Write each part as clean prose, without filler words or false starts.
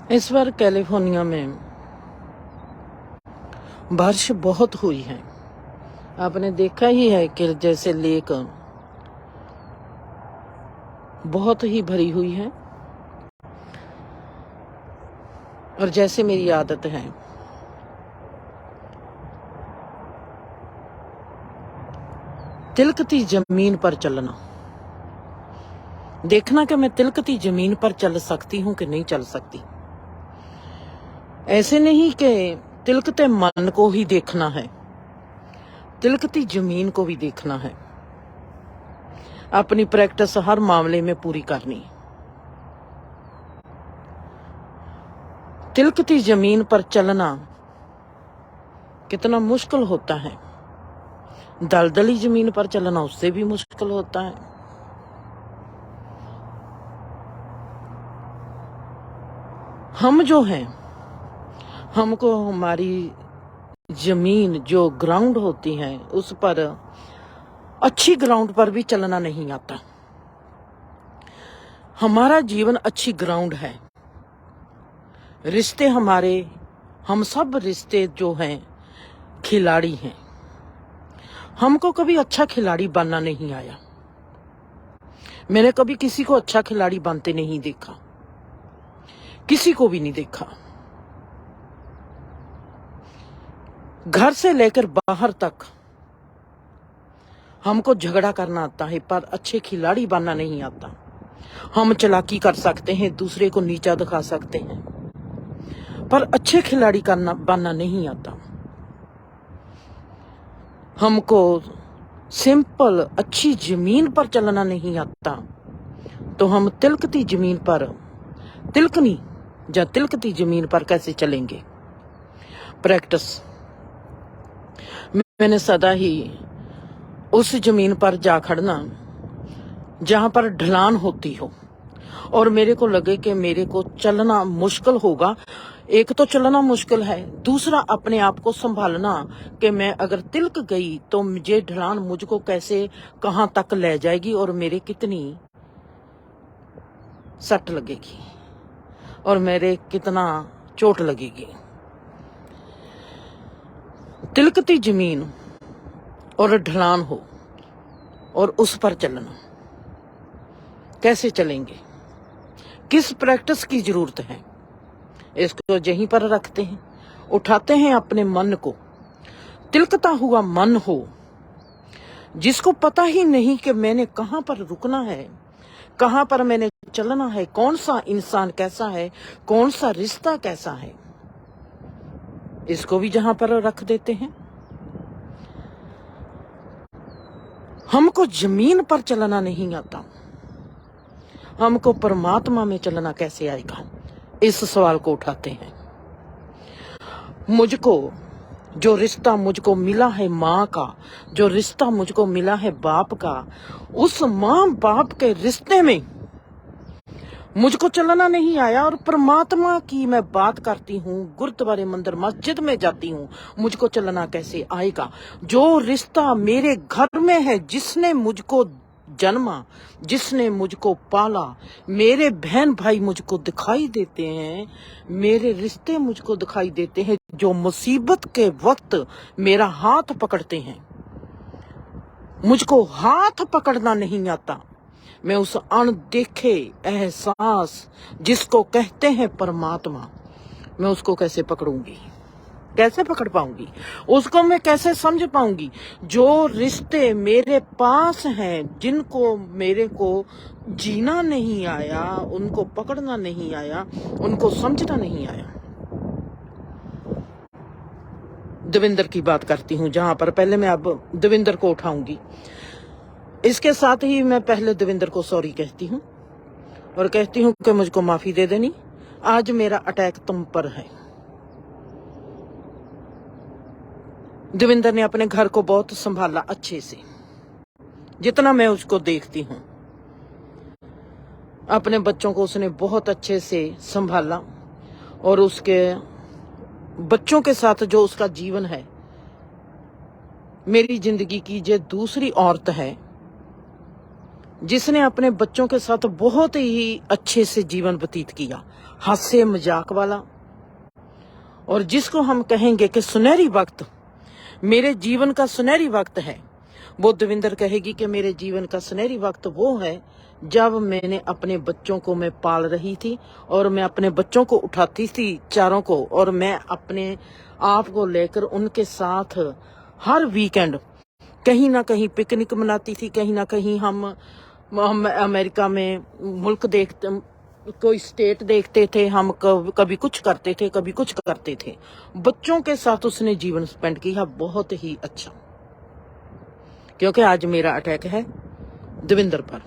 इस बार कैलिफोर्निया में बारिश बहुत हुई है। आपने देखा ही है कि जैसे लेक बहुत ही भरी हुई है। और जैसे मेरी आदत है, तिलकती जमीन पर चलना, देखना कि मैं तिलकती जमीन पर चल सकती हूं कि नहीं चल सकती। ऐसे नहीं कि तिलकते मन को ही देखना है, तिलकती जमीन को भी देखना है। अपनी प्रैक्टिस हर मामले में पूरी करनी। तिलकती जमीन पर चलना कितना मुश्किल होता है, दलदली जमीन पर चलना उससे भी मुश्किल होता है। हम जो हैं, हमको हमारी जमीन जो ग्राउंड होती है उस पर, अच्छी ग्राउंड पर भी चलना नहीं आता। हमारा जीवन अच्छी ग्राउंड है। रिश्ते हमारे, हम सब रिश्ते जो हैं खिलाड़ी हैं। हमको कभी अच्छा खिलाड़ी बनना नहीं आया। मैंने कभी किसी को अच्छा खिलाड़ी बनते नहीं देखा, किसी को भी नहीं देखा। घर से लेकर बाहर तक हमको झगड़ा करना आता है, पर अच्छे खिलाड़ी बनना नहीं आता। हम चालाकी कर सकते हैं, दूसरे को नीचा दिखा सकते हैं, पर अच्छे खिलाड़ी बनना नहीं आता। हमको सिंपल अच्छी जमीन पर चलना नहीं आता, तो हम तिलकती जमीन पर, तिलकनी या तिलकती जमीन पर कैसे चलेंगे। प्रैक्टिस, मैंने सदा ही उस जमीन पर जा खड़ना जहां पर ढलान होती हो और मेरे को लगे कि मेरे को चलना मुश्किल होगा। एक तो चलना मुश्किल है, दूसरा अपने आप को संभालना कि मैं अगर तिलक गई तो मुझे ढलान मुझको कैसे कहां तक ले जाएगी और मेरे कितनी सट लगेगी और मेरे कितना चोट लगेगी। तिलकती जमीन और ढलान हो और उस पर चलना, कैसे चलेंगे, किस प्रैक्टिस की जरूरत है। इसको यहीं पर रखते हैं, उठाते हैं अपने मन को। तिलकता हुआ मन हो, जिसको पता ही नहीं कि मैंने कहां पर रुकना है, कहां पर मैंने चलना है, कौन सा इंसान कैसा है, कौन सा रिश्ता कैसा है। इसको भी जहां पर रख देते हैं। हमको जमीन पर चलना नहीं आता, हमको परमात्मा में चलना कैसे आएगा, इस सवाल को उठाते हैं। मुझको जो रिश्ता मुझको मिला है माँ का, जो रिश्ता मुझको मिला है बाप का, उस माँ बाप के रिश्ते में मुझको चलना नहीं आया। और परमात्मा की मैं बात करती हूँ, गुरुद्वारे मंदिर मस्जिद में जाती हूँ, मुझको चलना कैसे आएगा। जो रिश्ता मेरे घर में है, जिसने मुझको जन्मा, जिसने मुझको पाला, मेरे बहन भाई मुझको दिखाई देते हैं, मेरे रिश्ते मुझको दिखाई देते हैं, जो मुसीबत के वक्त मेरा हाथ पकड़ते हैं। मुझको हाथ पकड़ना नहीं आता। मैं उस अनदेखे एहसास जिसको कहते हैं परमात्मा, मैं उसको कैसे पकड़ूंगी, कैसे पकड़ पाऊंगी, उसको मैं कैसे समझ पाऊंगी। जो रिश्ते मेरे पास हैं, जिनको मेरे को जीना नहीं आया, उनको पकड़ना नहीं आया, उनको समझना नहीं आया। देवेंद्र की बात करती हूँ, जहां पर पहले मैं अब देवेंद्र को उठाऊंगी। इसके साथ ही मैं पहले देवेंद्र को सॉरी कहती हूँ और कहती हूँ कि मुझको माफी दे देनी। आज मेरा अटैक तुम पर है। देवेंद्र ने अपने घर को बहुत संभाला अच्छे से, जितना मैं उसको देखती हूँ। अपने बच्चों को उसने बहुत अच्छे से संभाला और उसके बच्चों के साथ जो उसका जीवन है, मेरी जिंदगी की जो दूसरी औरत है, जिसने अपने बच्चों के साथ बहुत ही अच्छे से जीवन व्यतीत किया, हास्य मजाक वाला, और जिसको हम कहेंगे कि सुनहरी वक्त, मेरे जीवन का सुनहरी वक्त है, वो दविंदर कहेगी कि मेरे जीवन का सुनहरी वक्त वो है जब मैंने अपने बच्चों को मैं पाल रही थी और मैं अपने बच्चों को उठाती थी चारों को, और मैं अपने आप को लेकर उनके साथ हर वीकेंड कहीं ना कहीं पिकनिक मनाती थी, कहीं ना कहीं हम अमेरिका में मुल्क देखते, कोई स्टेट देखते थे, हम कभी कुछ करते थे, कभी कुछ करते थे। बच्चों के साथ उसने जीवन स्पेंड किया बहुत ही अच्छा। क्योंकि आज मेरा अटैक है दविंदर पर,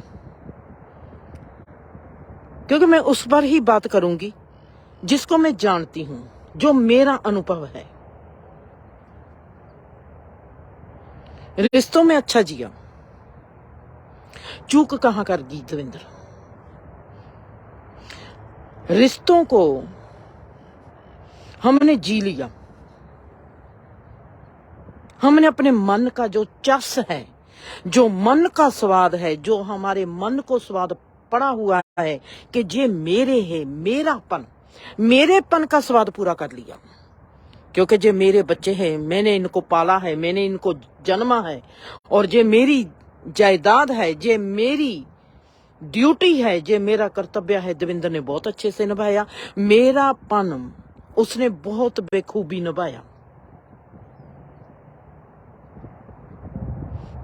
क्योंकि मैं उस पर ही बात करूंगी जिसको मैं जानती हूं, जो मेरा अनुभव है। रिश्तों में अच्छा जिया, चूक कहां कर गई दविंदर। रिश्तों को हमने जी लिया, हमने अपने मन का जो चस है, जो मन का स्वाद है, जो हमारे मन को स्वाद पड़ा हुआ है कि ये मेरे है, मेरेपन का स्वाद पूरा कर लिया। क्योंकि ये मेरे बच्चे हैं, मैंने इनको पाला है, मैंने इनको जन्मा है, और ये मेरी जायदाद है, ये मेरी ड्यूटी है, ये मेरा कर्तव्य है। दविंदर ने बहुत अच्छे से निभाया मेरापन, उसने बहुत बेखूबी निभाया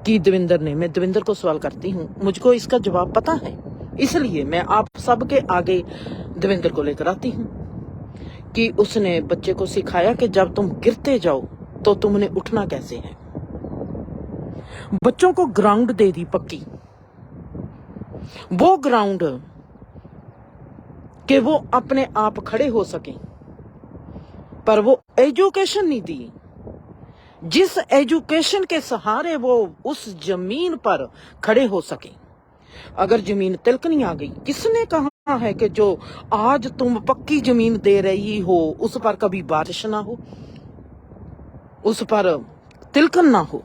कि दविंदर ने, मैं दविंदर को सवाल करती हूँ, मुझको इसका जवाब पता है, इसलिए मैं आप सबके आगे दविंदर को लेकर आती हूँ कि उसने बच्चे को सिखाया कि जब तुम गिरते जाओ तो तुमने उठना कैसे है। बच्चों को ग्राउंड दे दी पक्की, वो ग्राउंड कि वो अपने आप खड़े हो सके, पर वो एजुकेशन नहीं दी जिस एजुकेशन के सहारे वो उस जमीन पर खड़े हो सके। अगर जमीन तिलकनी आ गई, किसने कहा है कि जो आज तुम पक्की जमीन दे रही हो उस पर कभी बारिश ना हो, उस पर तिलकन ना हो।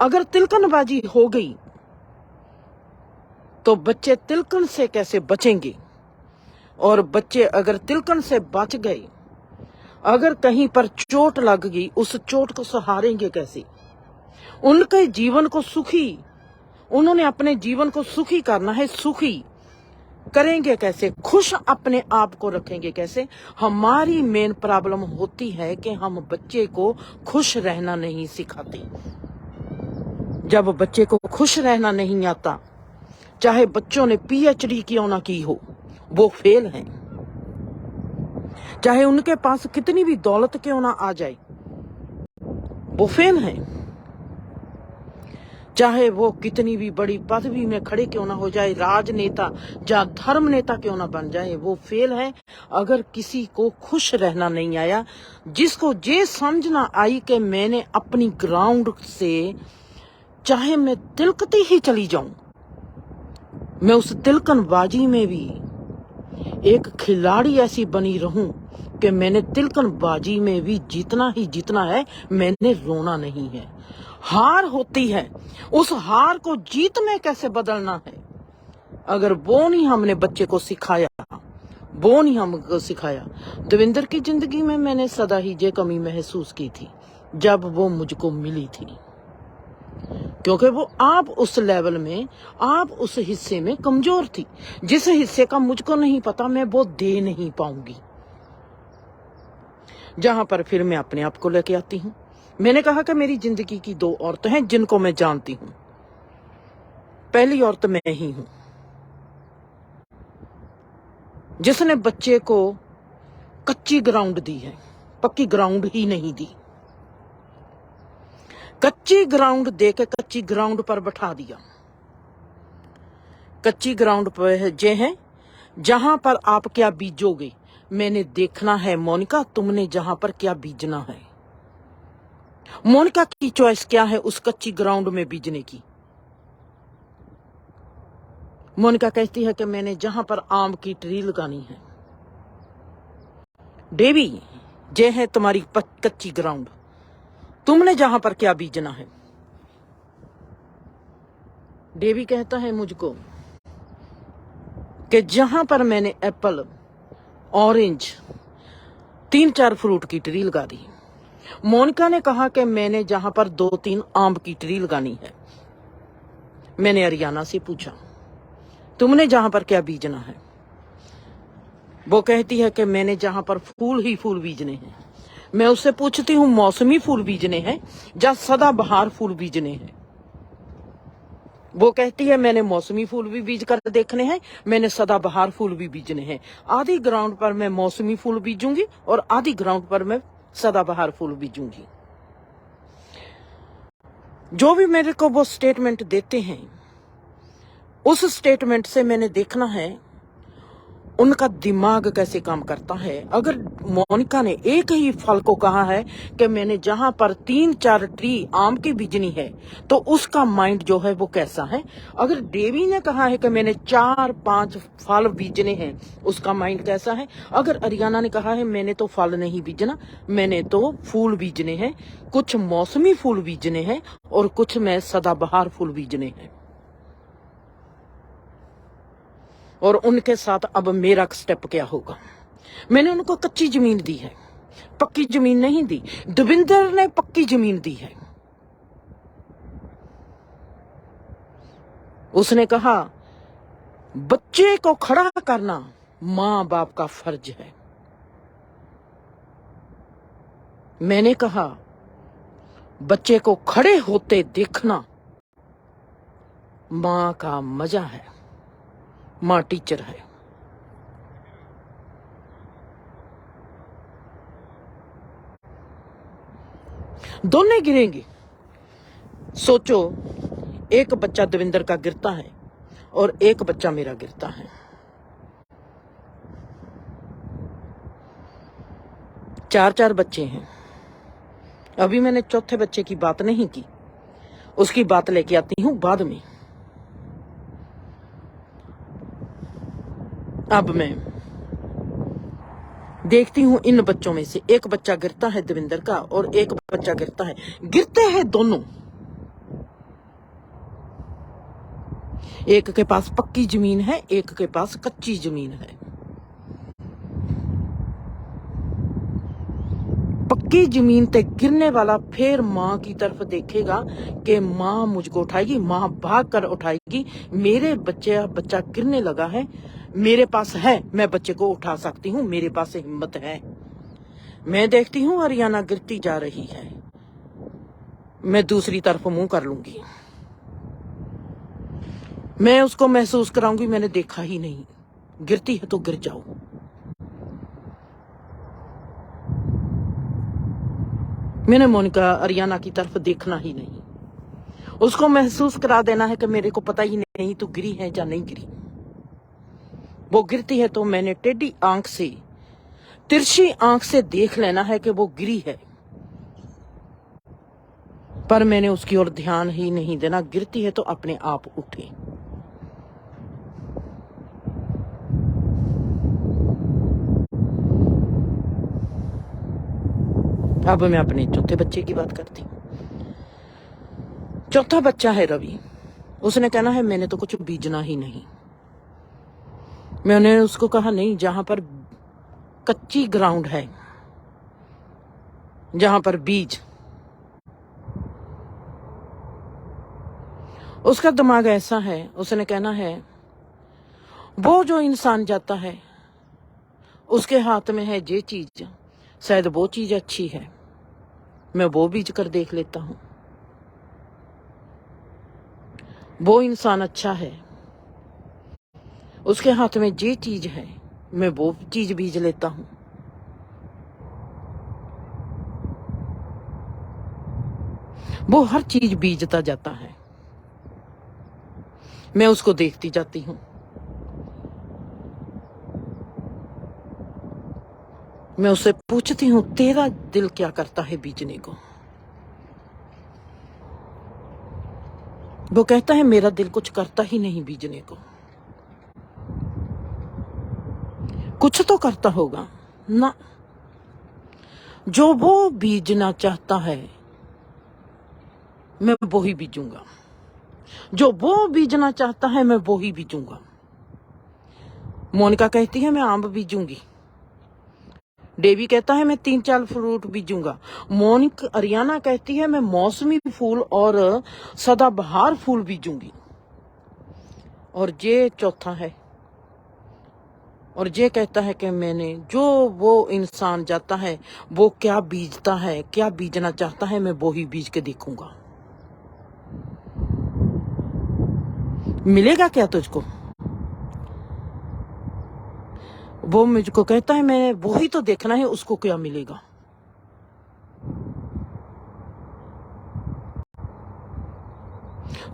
अगर तिलकनबाजी हो गई तो बच्चे तिलकन से कैसे बचेंगे, और बच्चे अगर तिलकन से बच गए, अगर कहीं पर चोट लग गई, उस चोट को सहारेंगे कैसे। उनके जीवन को सुखी, उन्होंने अपने जीवन को सुखी करना है, सुखी करेंगे कैसे, खुश अपने आप को रखेंगे कैसे। हमारी मेन प्रॉब्लम होती है कि हम बच्चे को खुश रहना नहीं सिखाते। जब बच्चे को खुश रहना नहीं आता, चाहे बच्चों ने PhD क्यों ना की हो, वो फेल हैं। चाहे उनके पास कितनी भी दौलत क्यों ना आ जाए, वो फेल हैं। चाहे वो कितनी भी बड़ी पदवी में खड़े क्यों ना हो जाए, राजनेता या धर्म नेता क्यों ना बन जाए, वो फेल है। अगर किसी को खुश रहना नहीं आया, जिसको ये समझना आई कि मैंने अपनी ग्राउंड से, चाहे मैं तिलकती ही चली जाऊं, मैं उस तिलकनबाजी में भी एक खिलाड़ी ऐसी बनी रहूं कि मैंने तिलकनबाजी में भी जीतना ही जीतना है, मैंने रोना नहीं है। हार होती है, उस हार को जीत में कैसे बदलना है, अगर वो नहीं हमने बच्चे को सिखाया, वो नहीं हमको सिखाया। दविंदर की जिंदगी में मैंने सदा ही ये कमी महसूस की थी जब वो मुझको मिली थी, क्योंकि वो आप उस लेवल में, आप उस हिस्से में कमजोर थी। जिस हिस्से का मुझको नहीं पता, मैं वो दे नहीं पाऊंगी। जहां पर फिर मैं अपने आप को लेके आती हूं। मैंने कहा कि मेरी जिंदगी की 2 औरतें हैं जिनको मैं जानती हूं। पहली औरत मैं ही हूं, जिसने बच्चे को कच्ची ग्राउंड दी है, पक्की ग्राउंड ही नहीं दी। कच्ची ग्राउंड देके कच्ची ग्राउंड पर बैठा दिया। कच्ची ग्राउंड पर जे है जहां पर आप क्या बीजोगे, मैंने देखना है। मोनिका, तुमने जहां पर क्या बीजना है। मोनिका की चॉइस क्या है उस कच्ची ग्राउंड में बीजने की। मोनिका कहती है कि मैंने जहां पर आम की ट्री लगानी है। डेवी, ये है तुम्हारी कच्ची ग्राउंड, तुमने जहां पर क्या बीजना है। डेवी कहता है मुझको कि जहां पर मैंने एप्पल, ऑरेंज, 3-4 फ्रूट की ट्री लगा दी। मोनिका ने कहा कि मैंने जहां पर 2-3 आम की ट्री लगानी है। मैंने अरियाना से पूछा, तुमने जहां पर क्या बीजना है? वो कहती है कि मैंने जहां पर फूल ही फूल बीजने हैं। मैं उससे पूछती हूँ, मौसमी फूल बीजने हैं या सदाबहार फूल बीजने हैं? वो कहती है, मैंने मौसमी फूल भी बीज कर देखने हैं, मैंने सदाबहार फूल भी बीजने हैं। आधी ग्राउंड पर मैं मौसमी फूल बीजूंगी और आधी ग्राउंड पर मैं सदाबहार फूल बीजूंगी। जो भी मेरे को वो स्टेटमेंट देते हैं, उस स्टेटमेंट से मैंने देखना है उनका दिमाग कैसे काम करता है। अगर मोनिका ने एक ही फल को कहा है कि मैंने जहां पर 3-4 ट्री आम की बीजनी है, तो उसका माइंड जो है वो कैसा है। अगर देवी ने कहा है कि मैंने 4-5 फल बीजने हैं, उसका माइंड कैसा है। अगर अरियाना ने कहा है मैंने तो फल नहीं बीजना, मैंने तो फूल बीजने हैं, कुछ मौसमी फूल बीजने हैं और कुछ में सदाबहार फूल बीजने हैं। और उनके साथ अब मेरा स्टेप क्या होगा। मैंने उनको कच्ची जमीन दी है, पक्की जमीन नहीं दी। दविंदर ने पक्की जमीन दी है। उसने कहा बच्चे को खड़ा करना मां बाप का फर्ज है। मैंने कहा बच्चे को खड़े होते देखना मां का मजा है। मां टीचर है। दोनों गिरेंगे। सोचो, एक बच्चा दविंदर का गिरता है और एक बच्चा मेरा गिरता है। 4-4 बच्चे हैं। अभी मैंने चौथे बच्चे की बात नहीं की, उसकी बात लेके आती हूं बाद में। अब मैं देखती हूं इन बच्चों में से एक बच्चा गिरता है दविंदर का और एक बच्चा गिरता है। गिरते हैं दोनों। एक के पास पक्की जमीन है, एक के पास कच्ची जमीन है। पक्की जमीन ते गिरने वाला फिर मां की तरफ देखेगा कि मां मुझको उठाएगी, मां भाग कर उठाएगी। मेरे बच्चा गिरने लगा है, मेरे पास है, मैं बच्चे को उठा सकती हूँ, मेरे पास हिम्मत है। मैं देखती हूँ अरियाना गिरती जा रही है, मैं दूसरी तरफ मुंह कर लूंगी। मैं उसको महसूस कराऊंगी मैंने देखा ही नहीं। गिरती है तो गिर जाओ। मैंने मोनिका अरियाना की तरफ देखना ही नहीं। उसको महसूस करा देना है कि मेरे को पता ही नहीं तू गिरी है या नहीं गिरी। वो गिरती है तो मैंने टेढ़ी आंख से, तिरछी आंख से देख लेना है कि वो गिरी है, पर मैंने उसकी ओर ध्यान ही नहीं देना। गिरती है तो अपने आप उठे। अब मैं अपने चौथे बच्चे की बात करती हूँ। चौथा बच्चा है रवि। उसने कहना है मैंने तो कुछ बीजना ही नहीं। मैंने उसको कहा नहीं, जहां पर कच्ची ग्राउंड है, जहां पर बीज, उसका दिमाग ऐसा है, उसने कहना है वो जो इंसान जाता है उसके हाथ में है ये चीज, शायद वो चीज अच्छी है, मैं वो बीज कर देख लेता हूं। वो इंसान अच्छा है, उसके हाथ में ये चीज है, मैं वो चीज बीज लेता हूं। वो हर चीज बीजता जाता है, मैं उसको देखती जाती हूं। मैं उससे पूछती हूं तेरा दिल क्या करता है बीजने को। वो कहता है मेरा दिल कुछ करता ही नहीं बीजने को। कुछ तो करता होगा ना। जो वो बीजना चाहता है मैं वो ही बीजूंगा। जो वो बीजना चाहता है मैं वो ही बीजूंगा। मोनिका कहती है मैं आम बीजूंगी, डेवी कहता है मैं 3-4 फ्रूट बीजूंगा, अरियाना कहती है मैं मौसमी फूल और सदाबहार फूल बीजूंगी, और ये चौथा है, और ये कहता है कि मैंने जो वो इंसान जाता है वो क्या बीजता है, क्या बीजना चाहता है, मैं वो ही बीज के देखूंगा। मिलेगा क्या तुझको? वो मुझको कहता है मैं वो ही तो देखना है, उसको क्या मिलेगा।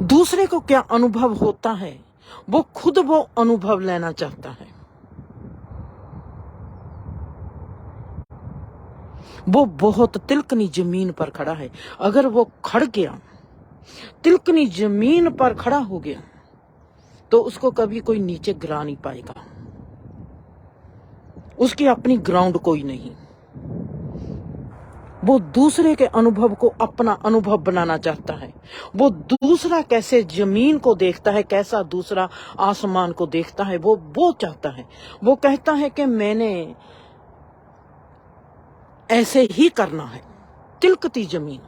दूसरे को क्या अनुभव होता है वो खुद वो अनुभव लेना चाहता है। वो बहुत तिलकनी जमीन पर खड़ा है, अगर वो खड़ गया, तिलकनी जमीन पर खड़ा हो गया, तो उसको कभी कोई नीचे गिरा नहीं पाएगा। उसकी अपनी ग्राउंड कोई नहीं। वो दूसरे के अनुभव को अपना अनुभव बनाना चाहता है। वो दूसरा कैसे जमीन को देखता है, कैसा दूसरा आसमान को देखता है, वो चाहता है। वो कहता है कि मैंने ऐसे ही करना है। तिलकती जमीन,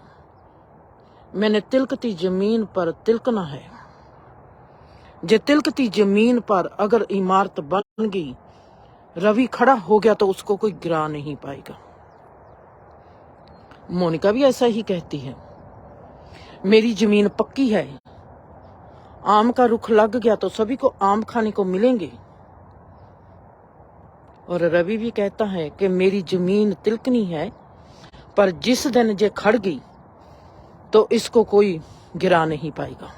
मैंने तिलकती जमीन पर तिलकना है। जे तिलकती जमीन पर अगर इमारत बन गई, रवि खड़ा हो गया, तो उसको कोई गिरा नहीं पाएगा। मोनिका भी ऐसा ही कहती है, मेरी जमीन पक्की है, आम का रुख लग गया तो सभी को आम खाने को मिलेंगे। और रवि भी कहता है कि मेरी जमीन तिलकनी है, पर जिस दिन जे खड़ गई तो इसको कोई गिरा नहीं पाएगा।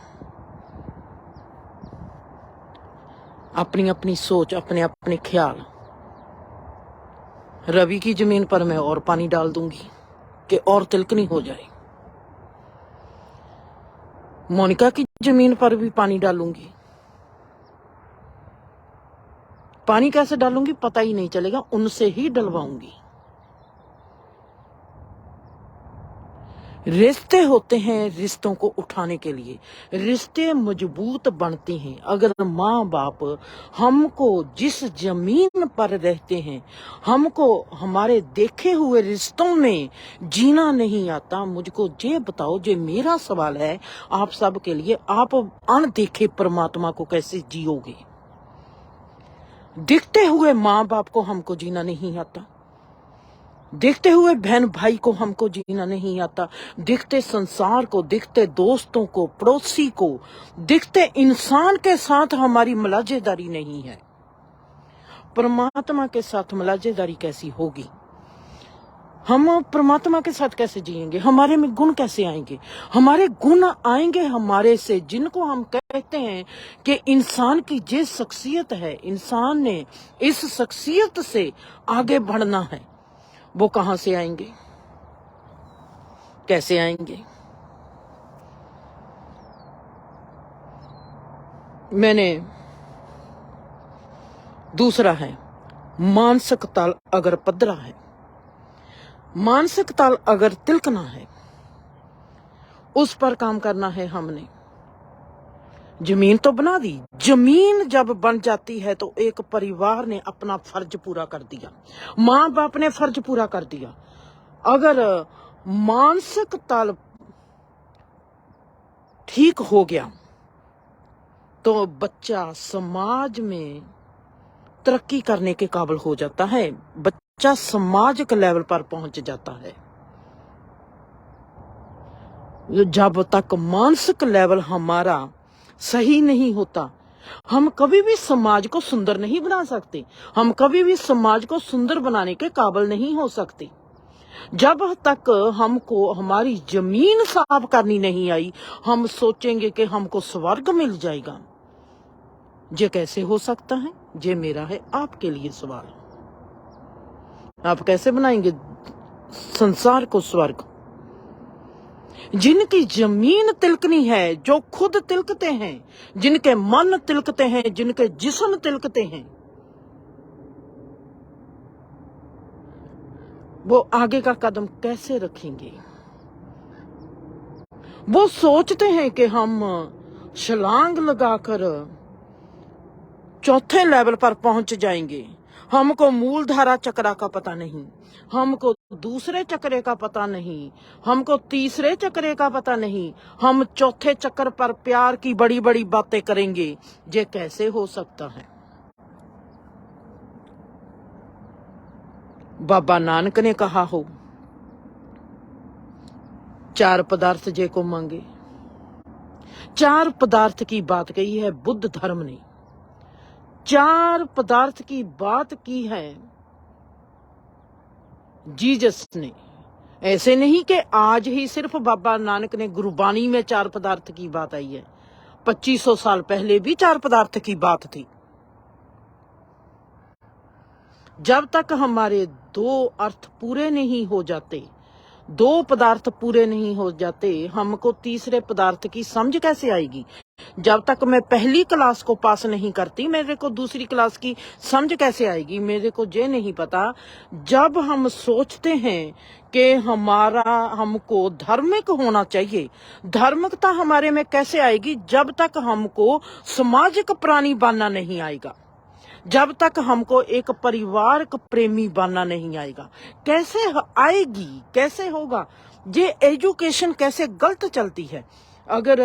अपनी अपनी सोच, अपने अपने ख्याल। रवि की जमीन पर मैं और पानी डाल दूंगी कि और तिलकनी हो जाए। मोनिका की जमीन पर भी पानी डालूंगी। पानी कैसे डालूंगी पता ही नहीं चलेगा, उनसे ही डलवाऊंगी। रिश्ते होते हैं रिश्तों को उठाने के लिए। रिश्ते मजबूत बनते हैं अगर माँ बाप हमको जिस जमीन पर रहते हैं, हमको हमारे देखे हुए रिश्तों में जीना नहीं आता। मुझको ये बताओ, ये मेरा सवाल है आप सब के लिए, आप अनदेखे परमात्मा को कैसे जियोगे? दिखते हुए माँ बाप को हमको जीना नहीं आता, दिखते हुए बहन भाई को हमको जीना नहीं आता, दिखते संसार को, दिखते दोस्तों को, पड़ोसी को, दिखते इंसान के साथ हमारी मलाजेदारी नहीं है। परमात्मा के साथ मलाजेदारी कैसी होगी? हम परमात्मा के साथ कैसे जिएंगे? हमारे में गुण कैसे आएंगे? हमारे गुण आएंगे हमारे से जिनको हम कहते हैं कि इंसान की ये शख्सियत है, इंसान ने इस शख्सियत से आगे बढ़ना है। वो कहां से आएंगे, कैसे आएंगे? मैंने दूसरा है, मानसिक ताल अगर पदरा है, मानसिक ताल अगर तिलकना है, उस पर काम करना है हमने। जमीन तो बना दी, जमीन जब बन जाती है तो एक परिवार ने अपना फर्ज पूरा कर दिया, माँ बाप ने फर्ज पूरा कर दिया। अगर मानसिक ताल ठीक हो गया तो बच्चा समाज में तरक्की करने के काबिल हो जाता है, बच्चा समाज के लेवल पर पहुंच जाता है। जब तक मानसिक लेवल हमारा सही नहीं होता, हम कभी भी समाज को सुंदर नहीं बना सकते, हम कभी भी समाज को सुंदर बनाने के काबिल नहीं हो सकते। जब तक हमको हमारी जमीन साफ करनी नहीं आई, हम सोचेंगे कि हमको स्वर्ग मिल जाएगा। ये कैसे हो सकता है? ये मेरा है आपके लिए सवाल। आप कैसे बनाएंगे संसार को स्वर्ग? जिनकी जमीन तिलकनी है, जो खुद तिलकते हैं, जिनके मन तिलकते हैं, जिनके जिस्म तिलकते हैं, वो आगे का कदम कैसे रखेंगे? वो सोचते हैं कि हम छलांग लगाकर चौथे लेवल पर पहुंच जाएंगे। हमको मूलधारा चक्रा का पता नहीं, हमको दूसरे चक्रे का पता नहीं, हमको तीसरे चक्रे का पता नहीं, हम चौथे चक्र पर प्यार की बड़ी बड़ी बातें करेंगे। ये कैसे हो सकता है? बाबा नानक ने कहा हो, चार पदार्थ जे को मांगे। चार पदार्थ की बात कही है बुद्ध धर्म ने, चार पदार्थ की बात की है जीसस ने। ऐसे नहीं कि आज ही सिर्फ बाबा नानक ने गुरबानी में चार पदार्थ की बात आई है, 2500 साल पहले भी चार पदार्थ की बात थी। जब तक हमारे दो अर्थ पूरे नहीं हो जाते, दो पदार्थ पूरे नहीं हो जाते, हमको तीसरे पदार्थ की समझ कैसे आएगी? जब तक मैं पहली क्लास को पास नहीं करती, मेरे को दूसरी क्लास की समझ कैसे आएगी? मेरे को ये नहीं पता। जब हम सोचते हैं कि हमको धार्मिक होना चाहिए, धार्मिकता हमारे में कैसे आएगी? जब तक हमको सामाजिक प्राणी बनना नहीं आएगा, जब तक हमको एक परिवार का प्रेमी बनना नहीं आएगा। कैसे आएगी? कैसे होगा? ये एजुकेशन कैसे गलत चलती है। अगर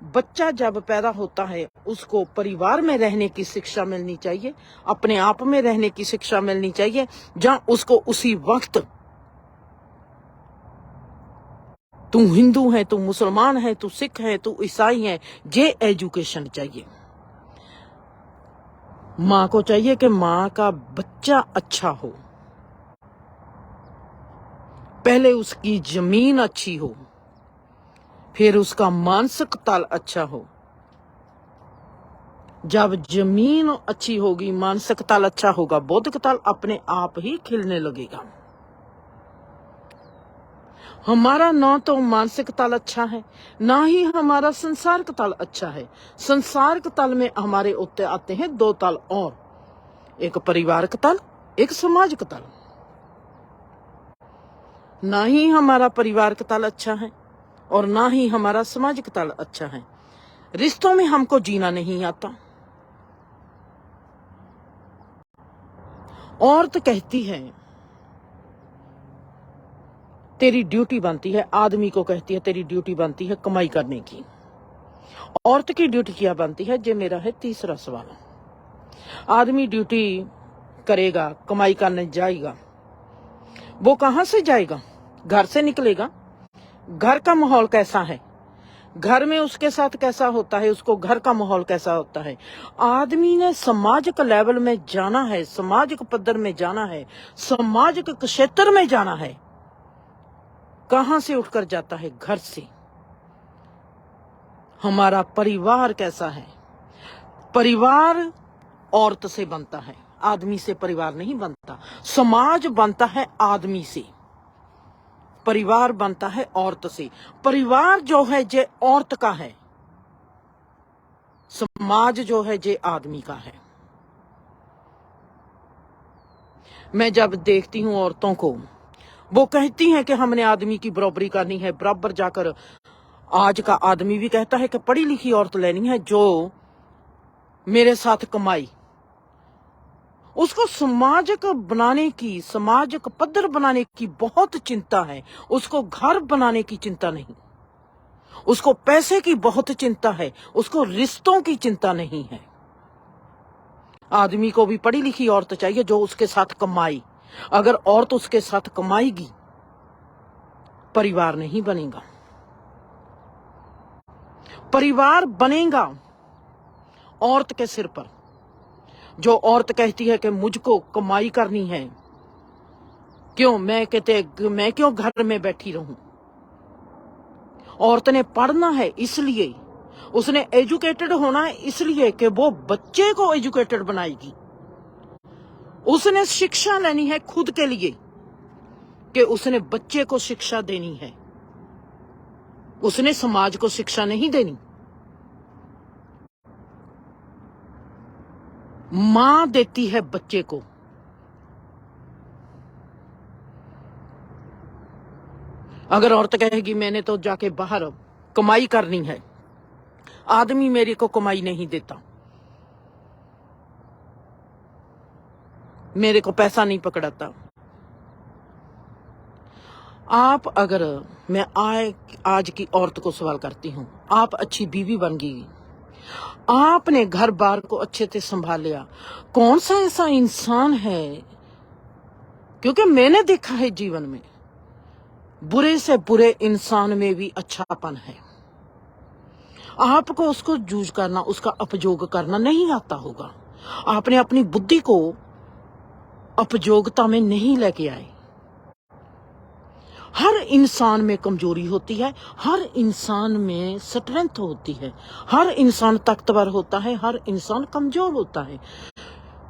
बच्चा जब पैदा होता है उसको परिवार में रहने की शिक्षा मिलनी चाहिए, अपने आप में रहने की शिक्षा मिलनी चाहिए, जहां उसको उसी वक्त तू हिंदू है, तू मुसलमान है, तू सिख है, तू ईसाई है, ये एजुकेशन चाहिए। माँ को चाहिए कि माँ का बच्चा अच्छा हो, पहले उसकी जमीन अच्छी हो, फिर उसका मानसिक तल अच्छा हो। जब जमीन अच्छी होगी, मानसिक तल अच्छा होगा, बौद्धिक तल अपने आप ही खिलने लगेगा। हमारा ना तो मानसिक तल अच्छा है, ना ही हमारा संसारिक तल अच्छा है। संसारिक तल में हमारे उत्ते आते हैं दो तल और, एक परिवारिक तल, एक सामाजिक तल। ना ही हमारा परिवारिक तल अच्छा है और ना ही हमारा सामाजिक तल अच्छा है। रिश्तों में हमको जीना नहीं आता। औरत कहती है तेरी ड्यूटी बनती है, आदमी को कहती है तेरी ड्यूटी बनती है कमाई करने की। औरत की ड्यूटी क्या बनती है? ये मेरा है तीसरा सवाल। आदमी ड्यूटी करेगा, कमाई करने जाएगा, वो कहां से जाएगा? घर से निकलेगा। घर का माहौल कैसा है? घर में उसके साथ कैसा होता है? उसको घर का माहौल कैसा होता है? आदमी ने सामाजिक लेवल में जाना है, सामाजिक पद्धर में जाना है, सामाजिक क्षेत्र में जाना है। कहां से उठकर जाता है? घर से। हमारा परिवार कैसा है? परिवार औरत से बनता है, आदमी से परिवार नहीं बनता। समाज बनता है आदमी से, परिवार बनता है औरत से। परिवार जो है जे औरत का है, समाज जो है जे आदमी का है। मैं जब देखती हूं औरतों को, वो कहती हैं कि हमने आदमी की बराबरी करनी है, बराबर जाकर। आज का आदमी भी कहता है कि पढ़ी लिखी औरत लेनी है जो मेरे साथ कमाई। उसको सामाजिक बनाने की, सामाजिक पद्धर बनाने की बहुत चिंता है, उसको घर बनाने की चिंता नहीं। उसको पैसे की बहुत चिंता है, उसको रिश्तों की चिंता नहीं है। आदमी को भी पढ़ी लिखी औरत चाहिए जो उसके साथ कमाई। अगर औरत उसके साथ कमाएगी, परिवार नहीं बनेगा। परिवार बनेगा औरत के सिर पर। जो औरत कहती है कि मुझको कमाई करनी है, क्यों मैं क्यों घर में बैठी रहूं? औरत ने पढ़ना है इसलिए, उसने एजुकेटेड होना है इसलिए कि वो बच्चे को एजुकेटेड बनाएगी। उसने शिक्षा लेनी है खुद के लिए कि उसने बच्चे को शिक्षा देनी है, उसने समाज को शिक्षा नहीं देनी। मां देती है बच्चे को। अगर औरत कहेगी मैंने तो जाके बाहर कमाई करनी है, आदमी मेरे को कमाई नहीं देता, मेरे को पैसा नहीं पकड़ाता। आप अगर, मैं आज की औरत को सवाल करती हूँ, आप अच्छी बीवी बन गई, आपने घर बार को अच्छे से संभाल लिया, कौन सा ऐसा इंसान है, क्योंकि मैंने देखा है जीवन में बुरे से बुरे इंसान में भी अच्छापन है। आपको उसको यूज करना, उसका उपयोग करना नहीं आता होगा। आपने अपनी बुद्धि को उपयोगिता में नहीं लेके आए। हर इंसान में कमजोरी होती है, हर इंसान में स्ट्रेंथ होती है, हर इंसान ताकतवर होता है, हर इंसान कमजोर होता है।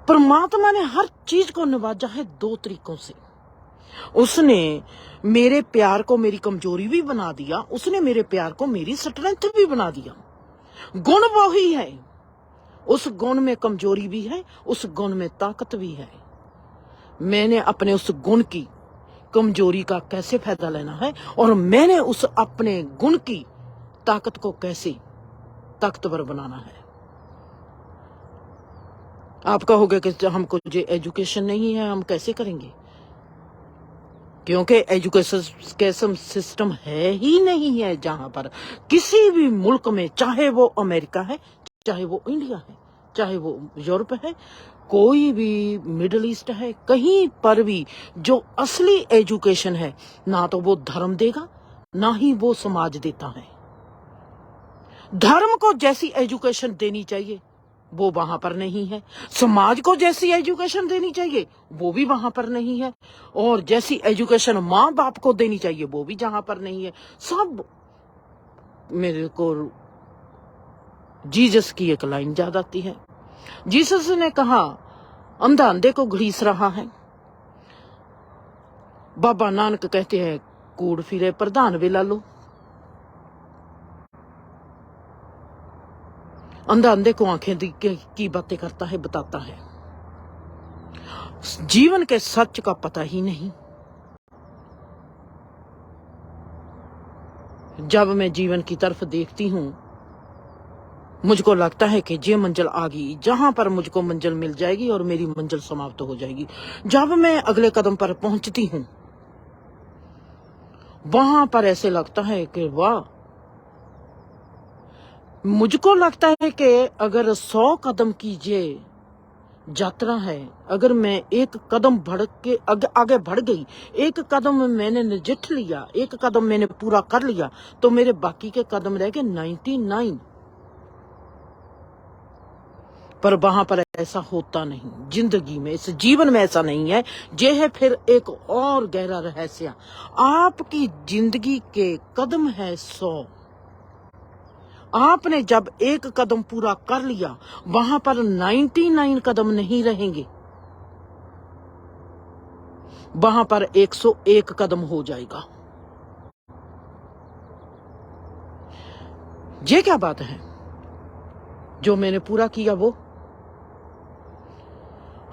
परमात्मा ने हर चीज को नवाजा है दो तरीकों से। उसने मेरे प्यार को मेरी कमजोरी भी बना दिया, उसने मेरे प्यार को मेरी स्ट्रेंथ भी बना दिया। गुण वो ही है, उस गुण में कमजोरी भी है, उस गुण में ताकत भी है। मैंने अपने उस गुण की कमजोरी का कैसे फायदा लेना है, और मैंने उस अपने गुण की ताकत को कैसे ताकतवर बनाना है। आप कहोगे कि हमको जो एजुकेशन नहीं है, हम कैसे करेंगे? क्योंकि एजुकेशन सिस्टम है ही नहीं है। जहां पर किसी भी मुल्क में, चाहे वो अमेरिका है, चाहे वो इंडिया है, चाहे वो यूरोप है, कोई भी मिडिल ईस्ट है, कहीं पर भी जो असली एजुकेशन है, ना तो वो धर्म देगा, ना ही वो समाज देता है। धर्म को जैसी एजुकेशन देनी चाहिए वो वहां पर नहीं है, समाज को जैसी एजुकेशन देनी चाहिए वो भी वहां पर नहीं है, और जैसी एजुकेशन माँ बाप को देनी चाहिए वो भी जहां पर नहीं है। सब, मेरे को जीसस की एक लाइन याद आती है। जीसस ने कहा, अंधा अंधे को घड़ीस रहा है। बाबा नानक कहते हैं, कूड़ फिरे प्रधान वे ला लो। अंधा अंधे को आंखें की बातें करता है, बताता है। जीवन के सच का पता ही नहीं। जब मैं जीवन की तरफ देखती हूं, मुझको लगता है कि ये मंजिल आ गई, जहां पर मुझको मंजिल मिल जाएगी और मेरी मंजिल समाप्त हो जाएगी। जब मैं अगले कदम पर पहुंचती हूं, वहां पर ऐसे लगता है कि वाह, मुझको लगता है कि अगर 100 कदम की ये यात्रा है, अगर मैं एक कदम बढ़ के आगे बढ़ गई, एक कदम मैंने नजिठ लिया, एक कदम मैंने पूरा कर लिया, तो मेरे बाकी के कदम रह गए 99। पर वहां पर ऐसा होता नहीं। जिंदगी में, इस जीवन में ऐसा नहीं है। ये है फिर एक और गहरा रहस्य। आपकी जिंदगी के कदम है 100। आपने जब एक कदम पूरा कर लिया, वहां पर 99 कदम नहीं रहेंगे, वहां पर 101 कदम हो जाएगा। ये क्या बात है? जो मैंने पूरा किया वो,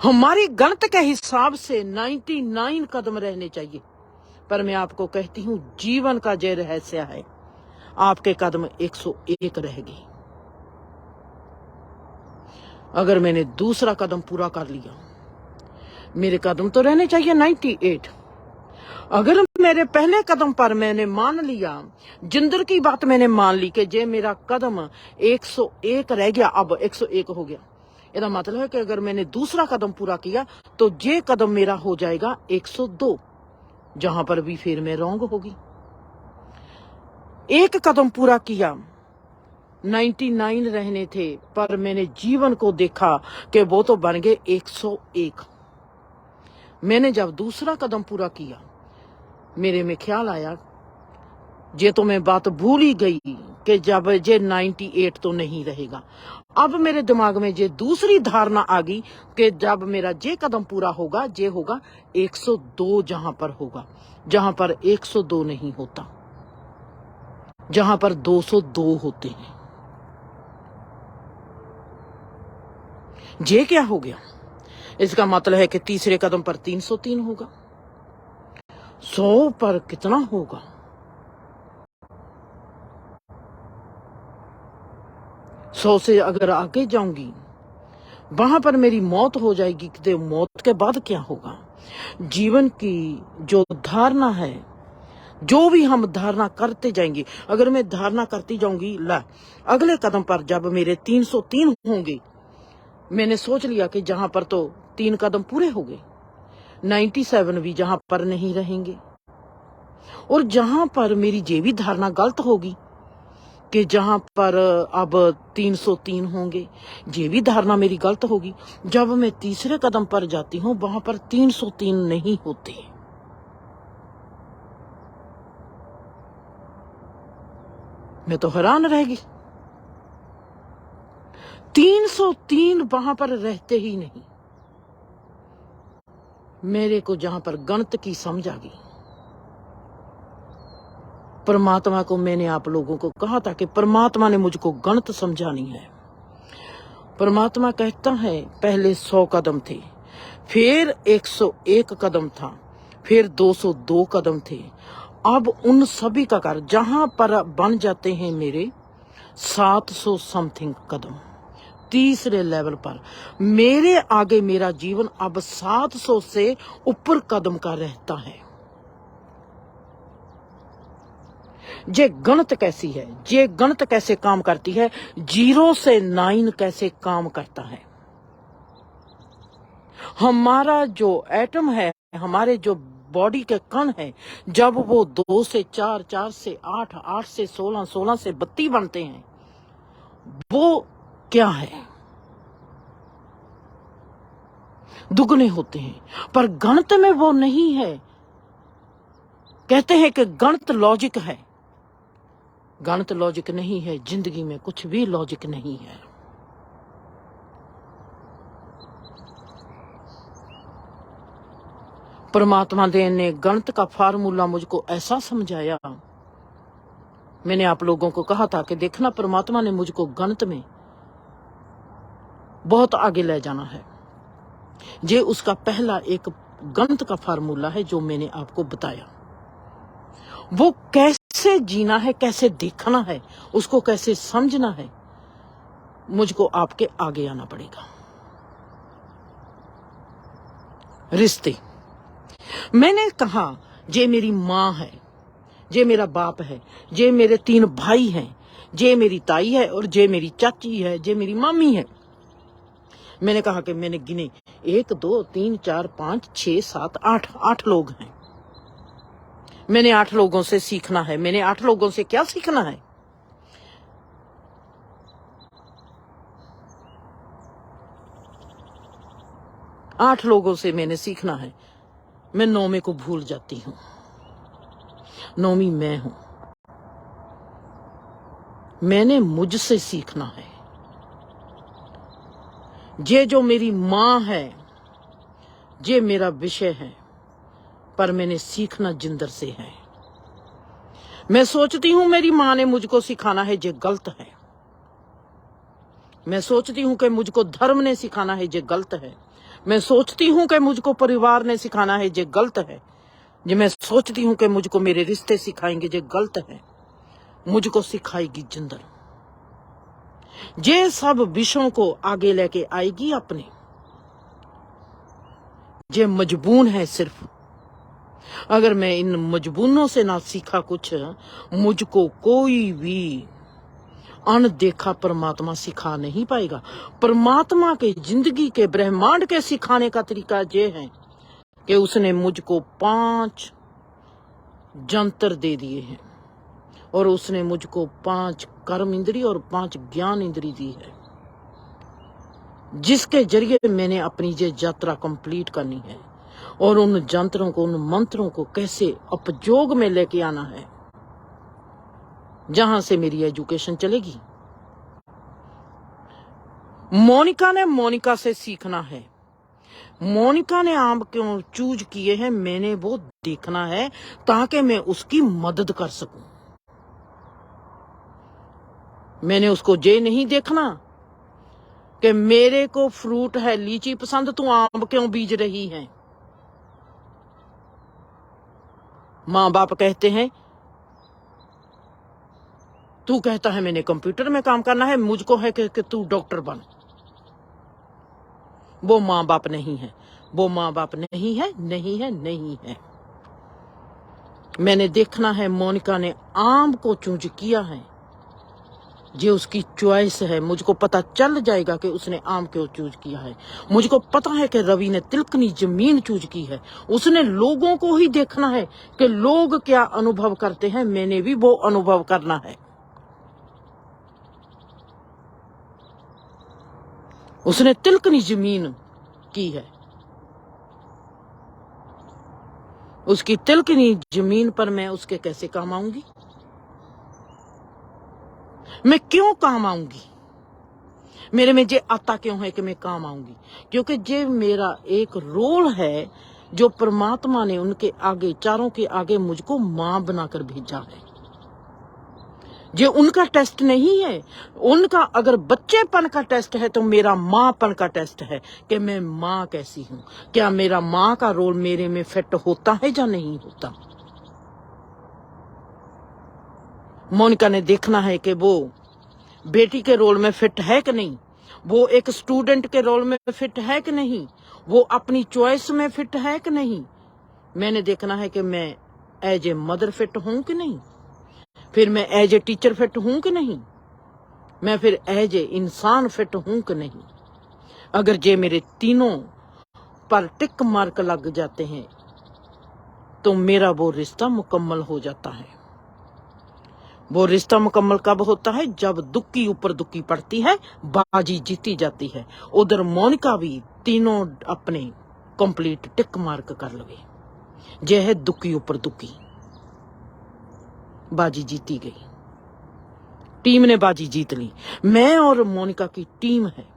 हमारी गणित के हिसाब से 99 कदम रहने चाहिए, पर मैं आपको कहती हूं, जीवन का ये रहस्य है, आपके कदम 101 रह गए। अगर मैंने दूसरा कदम पूरा कर लिया, मेरे कदम तो रहने चाहिए 98। अगर मेरे पहले कदम पर मैंने मान लिया, जिंदगी की बात मैंने मान ली कि जे मेरा कदम 101 रह गया, अब 101 हो गया, इसका मतलब है कि अगर मैंने दूसरा कदम पूरा किया तो ये कदम मेरा हो जाएगा 102, जहां पर भी फिर मैं रॉन्ग होगी। एक कदम पूरा किया, 99 रहने थे, पर मैंने जीवन को देखा कि वो तो बन गए 101। मैंने जब दूसरा कदम पूरा किया, मेरे में ख्याल आया, ये तो मैं बात भूल ही गई कि जब ये 98 तो नहीं रहेगा। अब मेरे दिमाग में ये दूसरी धारणा आ गई कि जब मेरा ये कदम पूरा होगा, ये होगा 102, जहां पर होगा, जहां पर 102 नहीं होता, जहां पर 202 होते हैं। ये क्या हो गया? इसका मतलब है कि तीसरे कदम पर 303 होगा, 100 पर कितना होगा? 100 से अगर आगे जाऊंगी, वहां पर मेरी मौत हो जाएगी, कि मौत के बाद क्या होगा। जीवन की जो धारणा है, जो भी हम धारणा करते जाएंगे, अगर मैं धारणा करती जाऊंगी, ला अगले कदम पर जब मेरे 303 होंगे, मैंने सोच लिया कि जहां पर तो 3 कदम पूरे हो गए, 97 भी जहां पर नहीं रहेंगे। और जहां पर मेरी ये भी धारणा गलत होगी कि जहां पर अब 303 होंगे, ये भी धारणा मेरी गलत होगी। जब मैं तीसरे कदम पर जाती हूं, वहां पर 303 नहीं होते। मैं तो हैरान रहेगी, 303 वहां पर रहते ही नहीं। मेरे को जहां पर गणित की समझ आ गई, परमात्मा को मैंने आप लोगों को कहा था कि परमात्मा ने मुझको गणित समझानी है। परमात्मा कहता है पहले 100 कदम थे, फिर 101 कदम था, फिर 202 कदम थे। अब उन सभी का कर जहां पर बन जाते हैं मेरे 700 समथिंग कदम, तीसरे लेवल पर मेरे आगे मेरा जीवन अब 700 से ऊपर कदम का रहता है। ये गणित कैसी है, ये गणित कैसे काम करती है, 0 से 9 कैसे काम करता है। हमारा जो एटम है, हमारे जो बॉडी के कण है, जब वो 2 से 4, 4 से 8, 8 से 16, 16 से 32 बनते हैं, वो क्या है, दुगने होते हैं। पर गणित में वो नहीं है। कहते हैं कि गणित लॉजिक है, गणित लॉजिक नहीं है। जिंदगी में कुछ भी लॉजिक नहीं है। परमात्मा ने गणित का फार्मूला मुझको ऐसा समझाया। मैंने आप लोगों को कहा था कि देखना, परमात्मा ने मुझको गणित में बहुत आगे ले जाना है। ये उसका पहला एक गणित का फार्मूला है जो मैंने आपको बताया। वो कैसे जीना है, कैसे देखना है, उसको कैसे समझना है, मुझको आपके आगे आना पड़ेगा। रिश्ते, मैंने कहा ये मेरी माँ है, ये मेरा बाप है, ये मेरे 3 भाई हैं, ये मेरी ताई है और ये मेरी चाची है, ये मेरी मामी है। मैंने कहा कि मैंने गिने 1 2 3 4 5 6 7 8 लोग हैं। मैंने 8 लोगों से सीखना है। मैंने 8 लोगों से क्या सीखना है? आठ लोगों से मैंने सीखना है। मैं 9वें को भूल जाती हूं। 9वीं मैं हूं। मैंने मुझसे सीखना है। ये जो मेरी माँ है, ये मेरा विषय है, पर मैंने सीखना जिंदर से है। मैं सोचती हूं मेरी माँ ने मुझको सिखाना है, ये गलत है। मैं सोचती हूं कि मुझको धर्म ने सिखाना है, ये गलत है। मैं सोचती हूं कि मुझको परिवार ने सिखाना है, ये गलत है। ये मैं सोचती हूं कि मुझको मेरे रिश्ते सिखाएंगे, ये गलत है। मुझको सिखाएगी जिंदर। ये सब विषयों को आगे लेके आएगी अपने। ये मजबून है सिर्फ। अगर मैं इन मजबूनों से ना सीखा कुछ, मुझको कोई भी अनदेखा परमात्मा सिखा नहीं पाएगा। परमात्मा के जिंदगी के ब्रह्मांड के सिखाने का तरीका ये है कि उसने मुझको 5 जंतर दे दिए हैं और उसने मुझको 5 कर्म इंद्री और 5 ज्ञान इंद्री दी है, जिसके जरिए मैंने अपनी ये यात्रा कंप्लीट करनी है और उन जंत्रों को, उन मंत्रों को कैसे उपयोग में लेके आना है, जहां से मेरी एजुकेशन चलेगी। मोनिका ने मोनिका से सीखना है। मोनिका ने आम क्यों चूज किए हैं, मैंने वो देखना है ताकि मैं उसकी मदद कर सकूं। मैंने उसको ये नहीं देखना कि मेरे को फ्रूट है लीची पसंद, तू आम क्यों बीज रही है। माँ बाप कहते हैं, तू कहता है मैंने कंप्यूटर में काम करना है, मुझको है कि तू डॉक्टर बन। वो माँ बाप नहीं है, वो माँ बाप नहीं है, नहीं है, नहीं है। मैंने देखना है मोनिका ने आम को चूज किया है, ये उसकी चॉइस है। मुझको पता चल जाएगा कि उसने आम क्यों चूज किया है। मुझको पता है कि रवि ने तिलकनी जमीन चूज की है। उसने लोगों को ही देखना है कि लोग क्या अनुभव करते हैं, मैंने भी वो अनुभव करना है। उसने तिलकनी जमीन की है, उसकी तिलकनी जमीन पर मैं उसके कैसे काम आऊंगी? मैं क्यों काम आऊंगी? मेरे में जे आता क्यों है कि मैं काम आऊंगी? क्योंकि जे मेरा एक रोल है जो परमात्मा ने उनके आगे, चारों के आगे मुझको मां बनाकर भेजा है। जे उनका टेस्ट नहीं है, उनका अगर बच्चेपन का टेस्ट है तो मेरा माँपन का टेस्ट है कि मैं माँ कैसी हूं। क्या मेरा माँ का रोल मेरे में फिट होता है या नहीं होता? मोनिका ने देखना है कि वो बेटी के रोल में फिट है कि नहीं, वो एक स्टूडेंट के रोल में फिट है कि नहीं, वो अपनी चॉइस में फिट है कि नहीं। मैंने देखना है कि मैं एज ए मदर फिट हूं कि नहीं, फिर मैं एज ए टीचर फिट हूं कि नहीं, मैं फिर एज ए इंसान फिट हूं कि नहीं। अगर जे मेरे तीनों पर टिक मार्क लग जाते हैं तो मेरा वो रिश्ता मुकम्मल हो जाता है। वो रिश्ता मुकम्मल कब होता है? जब दुक्की ऊपर दुक्की पड़ती है, बाजी जीती जाती है। उधर मोनिका भी तीनों अपने कंप्लीट टिक मार्क कर लगे। जे है दुक्की ऊपर दुक्की, बाजी जीती गई, टीम ने बाजी जीत ली। मैं और मोनिका की टीम है।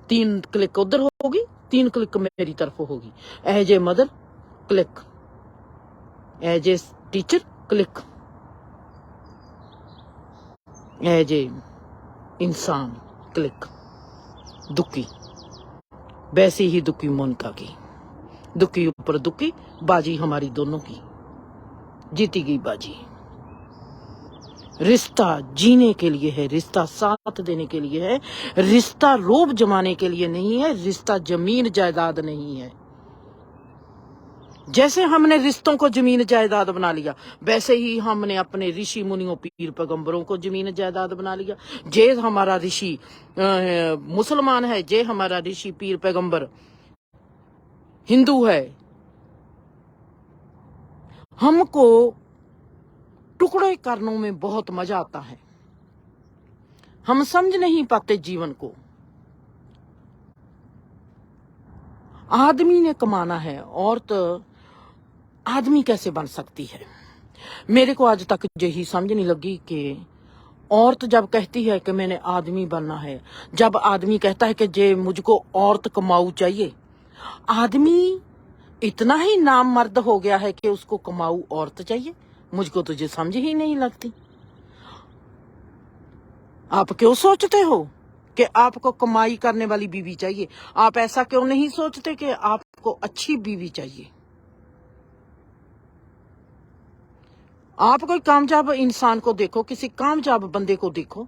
3 क्लिक उधर होगी, 3 क्लिक मेरी तरफ होगी। As a mother click, as a teacher click, as a इंसान क्लिक। दुक्की वैसी ही दुक्की मोनिका की, दुक्की ऊपर दुक्की, बाजी हमारी दोनों की, जीती गई बाजी। रिश्ता जीने के लिए है, रिश्ता साथ देने के लिए है, रिश्ता रोब जमाने के लिए नहीं है, रिश्ता जमीन जायदाद नहीं है। जैसे हमने रिश्तों को जमीन जायदाद बना लिया, वैसे ही हमने अपने ऋषि मुनियों, पीर पैगंबरों को जमीन जायदाद बना लिया। जे हमारा ऋषि मुसलमान है, जे हमारा ऋषि पीर पैगंबर हिंदू है, हमको टुकड़े करने में बहुत मजा आता है। हम समझ नहीं पाते जीवन को। आदमी ने कमाना है, औरत आदमी कैसे बन सकती है? मेरे को आज तक यही समझ नहीं लगी कि औरत जब कहती है कि मैंने आदमी बनना है, जब आदमी कहता है कि जे मुझको औरत कमाऊ चाहिए, आदमी इतना ही नाम मर्द हो गया है कि उसको कमाऊ औरत चाहिए। मुझको तो ये समझ ही नहीं लगती। आप क्यों सोचते हो कि आपको कमाई करने वाली बीवी चाहिए? आप ऐसा क्यों नहीं सोचते कि आपको अच्छी बीवी चाहिए? आप कोई कामयाब इंसान को देखो, किसी कामयाब बंदे को देखो,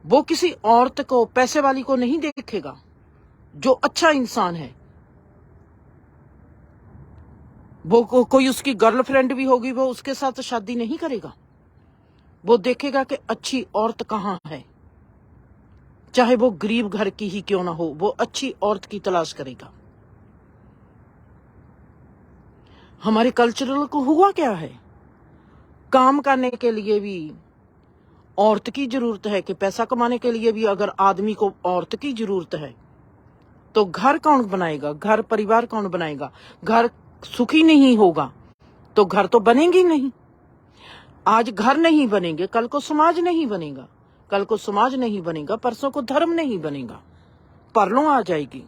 वो किसी औरत को, पैसे वाली को नहीं देखेगा। जो अच्छा इंसान है, वो कोई उसकी गर्लफ्रेंड भी होगी, वो उसके साथ शादी नहीं करेगा। वो देखेगा कि अच्छी औरत कहाँ है, चाहे वो गरीब घर की ही क्यों ना हो, वो अच्छी औरत की तलाश करेगा। हमारे कल्चरल को हुआ क्या है? काम करने के लिए भी औरत की जरूरत है, कि पैसा कमाने के लिए भी अगर आदमी को औरत की जरूरत है, तो घर कौन बनाएगा? घर परिवार कौन बनाएगा? घर सुखी नहीं होगा तो घर तो बनेंगे नहीं। आज घर नहीं बनेंगे, कल को समाज नहीं बनेगा, कल को समाज नहीं बनेगा, परसों को धर्म नहीं बनेगा, परलों आ जाएगी,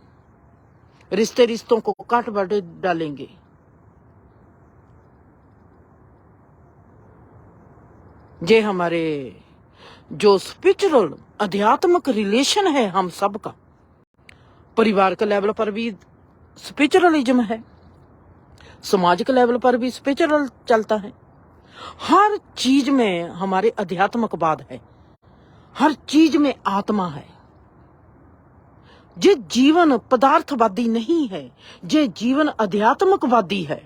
रिश्ते रिश्तों को काट बांट डालेंगे। ये हमारे जो स्पिरिचुअल आध्यात्मिक रिलेशन है हम सबका, परिवार के लेवल पर भी स्पिरिचुअलिज्म है, समाज के लेवल पर भी स्पिरिचुअल चलता है। हर चीज में हमारे आध्यात्मिकवाद है, हर चीज में आत्मा है। जे जीवन पदार्थवादी नहीं है, जे जीवन अध्यात्मकवादी है।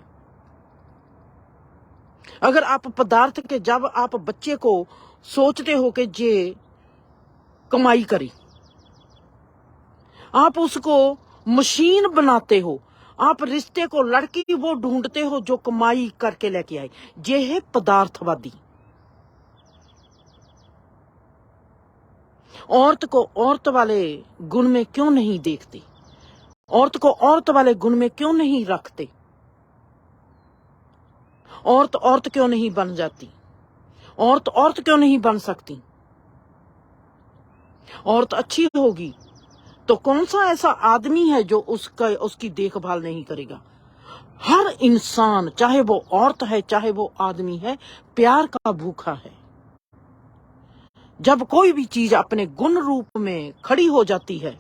अगर आप पदार्थ के, जब आप बच्चे को सोचते हो कि जे कमाई करे, आप उसको मशीन बनाते हो, आप रिश्ते को लड़की वो ढूंढते हो जो कमाई करके लेके आए, ये है पदार्थवादी। औरत को औरत वाले गुण में क्यों नहीं देखते? औरत को औरत वाले गुण में क्यों नहीं रखते? औरत औरत क्यों नहीं बन जाती? औरत औरत क्यों नहीं बन सकती? औरत अच्छी होगी तो कौन सा ऐसा आदमी है जो उसकी देखभाल नहीं करेगा? हर इंसान, चाहे वो औरत है चाहे वो आदमी है, प्यार का भूखा है। जब कोई भी चीज अपने गुण रूप में खड़ी हो जाती है,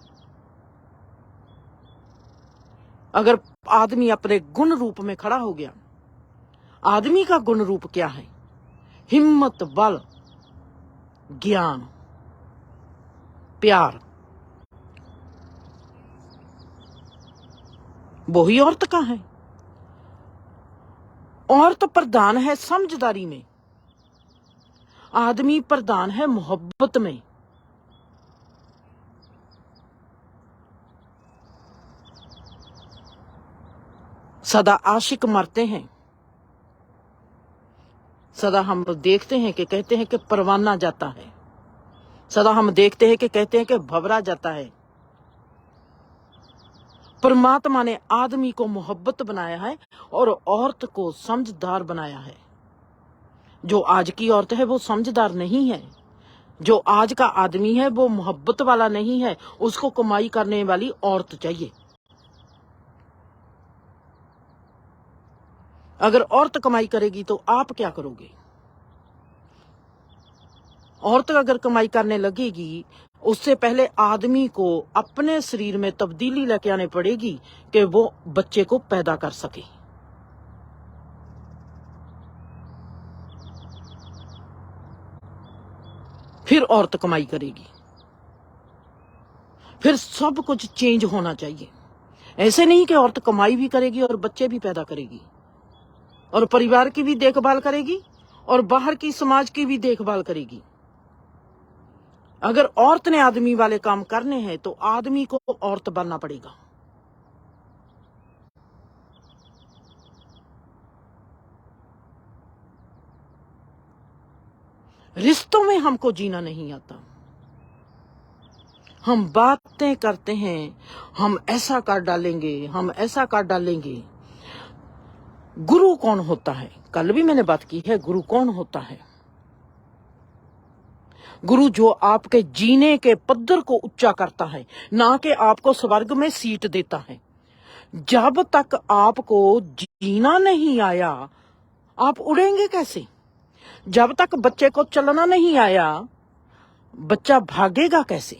अगर आदमी अपने गुण रूप में खड़ा हो गया, आदमी का गुण रूप क्या है? हिम्मत, बल, ज्ञान, प्यार। वही औरत का है। औरत प्रधान है समझदारी में, आदमी प्रधान है मोहब्बत में। सदा आशिक मरते हैं, सदा हम देखते हैं कि कहते हैं कि परवाना जाता है, सदा हम देखते हैं कि कहते हैं कि भंवरा जाता है। परमात्मा ने आदमी को मोहब्बत बनाया है और औरत को समझदार बनाया है। जो आज की औरत है वो समझदार नहीं है, जो आज का आदमी है वो मोहब्बत वाला नहीं है, उसको कमाई करने वाली औरत चाहिए। अगर औरत कमाई करेगी तो आप क्या करोगे? औरत अगर कमाई करने लगेगी, उससे पहले आदमी को अपने शरीर में तब्दीली लेके आने पड़ेगी कि वो बच्चे को पैदा कर सके। फिर औरत कमाई करेगी, फिर सब कुछ चेंज होना चाहिए। ऐसे नहीं कि औरत कमाई भी करेगी और बच्चे भी पैदा करेगी और परिवार की भी देखभाल करेगी और बाहर की समाज की भी देखभाल करेगी। अगर औरत ने आदमी वाले काम करने हैं तो आदमी को औरत बनना पड़ेगा। रिश्तों में हमको जीना नहीं आता। हम बातें करते हैं, हम ऐसा कर डालेंगे, हम ऐसा कर डालेंगे। गुरु कौन होता है? कल भी मैंने बात की है, गुरु कौन होता है? गुरु जो आपके जीने के पद्धर को ऊंचा करता है, ना कि आपको स्वर्ग में सीट देता है। जब तक आपको जीना नहीं आया, आप उड़ेंगे कैसे? जब तक बच्चे को चलना नहीं आया, बच्चा भागेगा कैसे?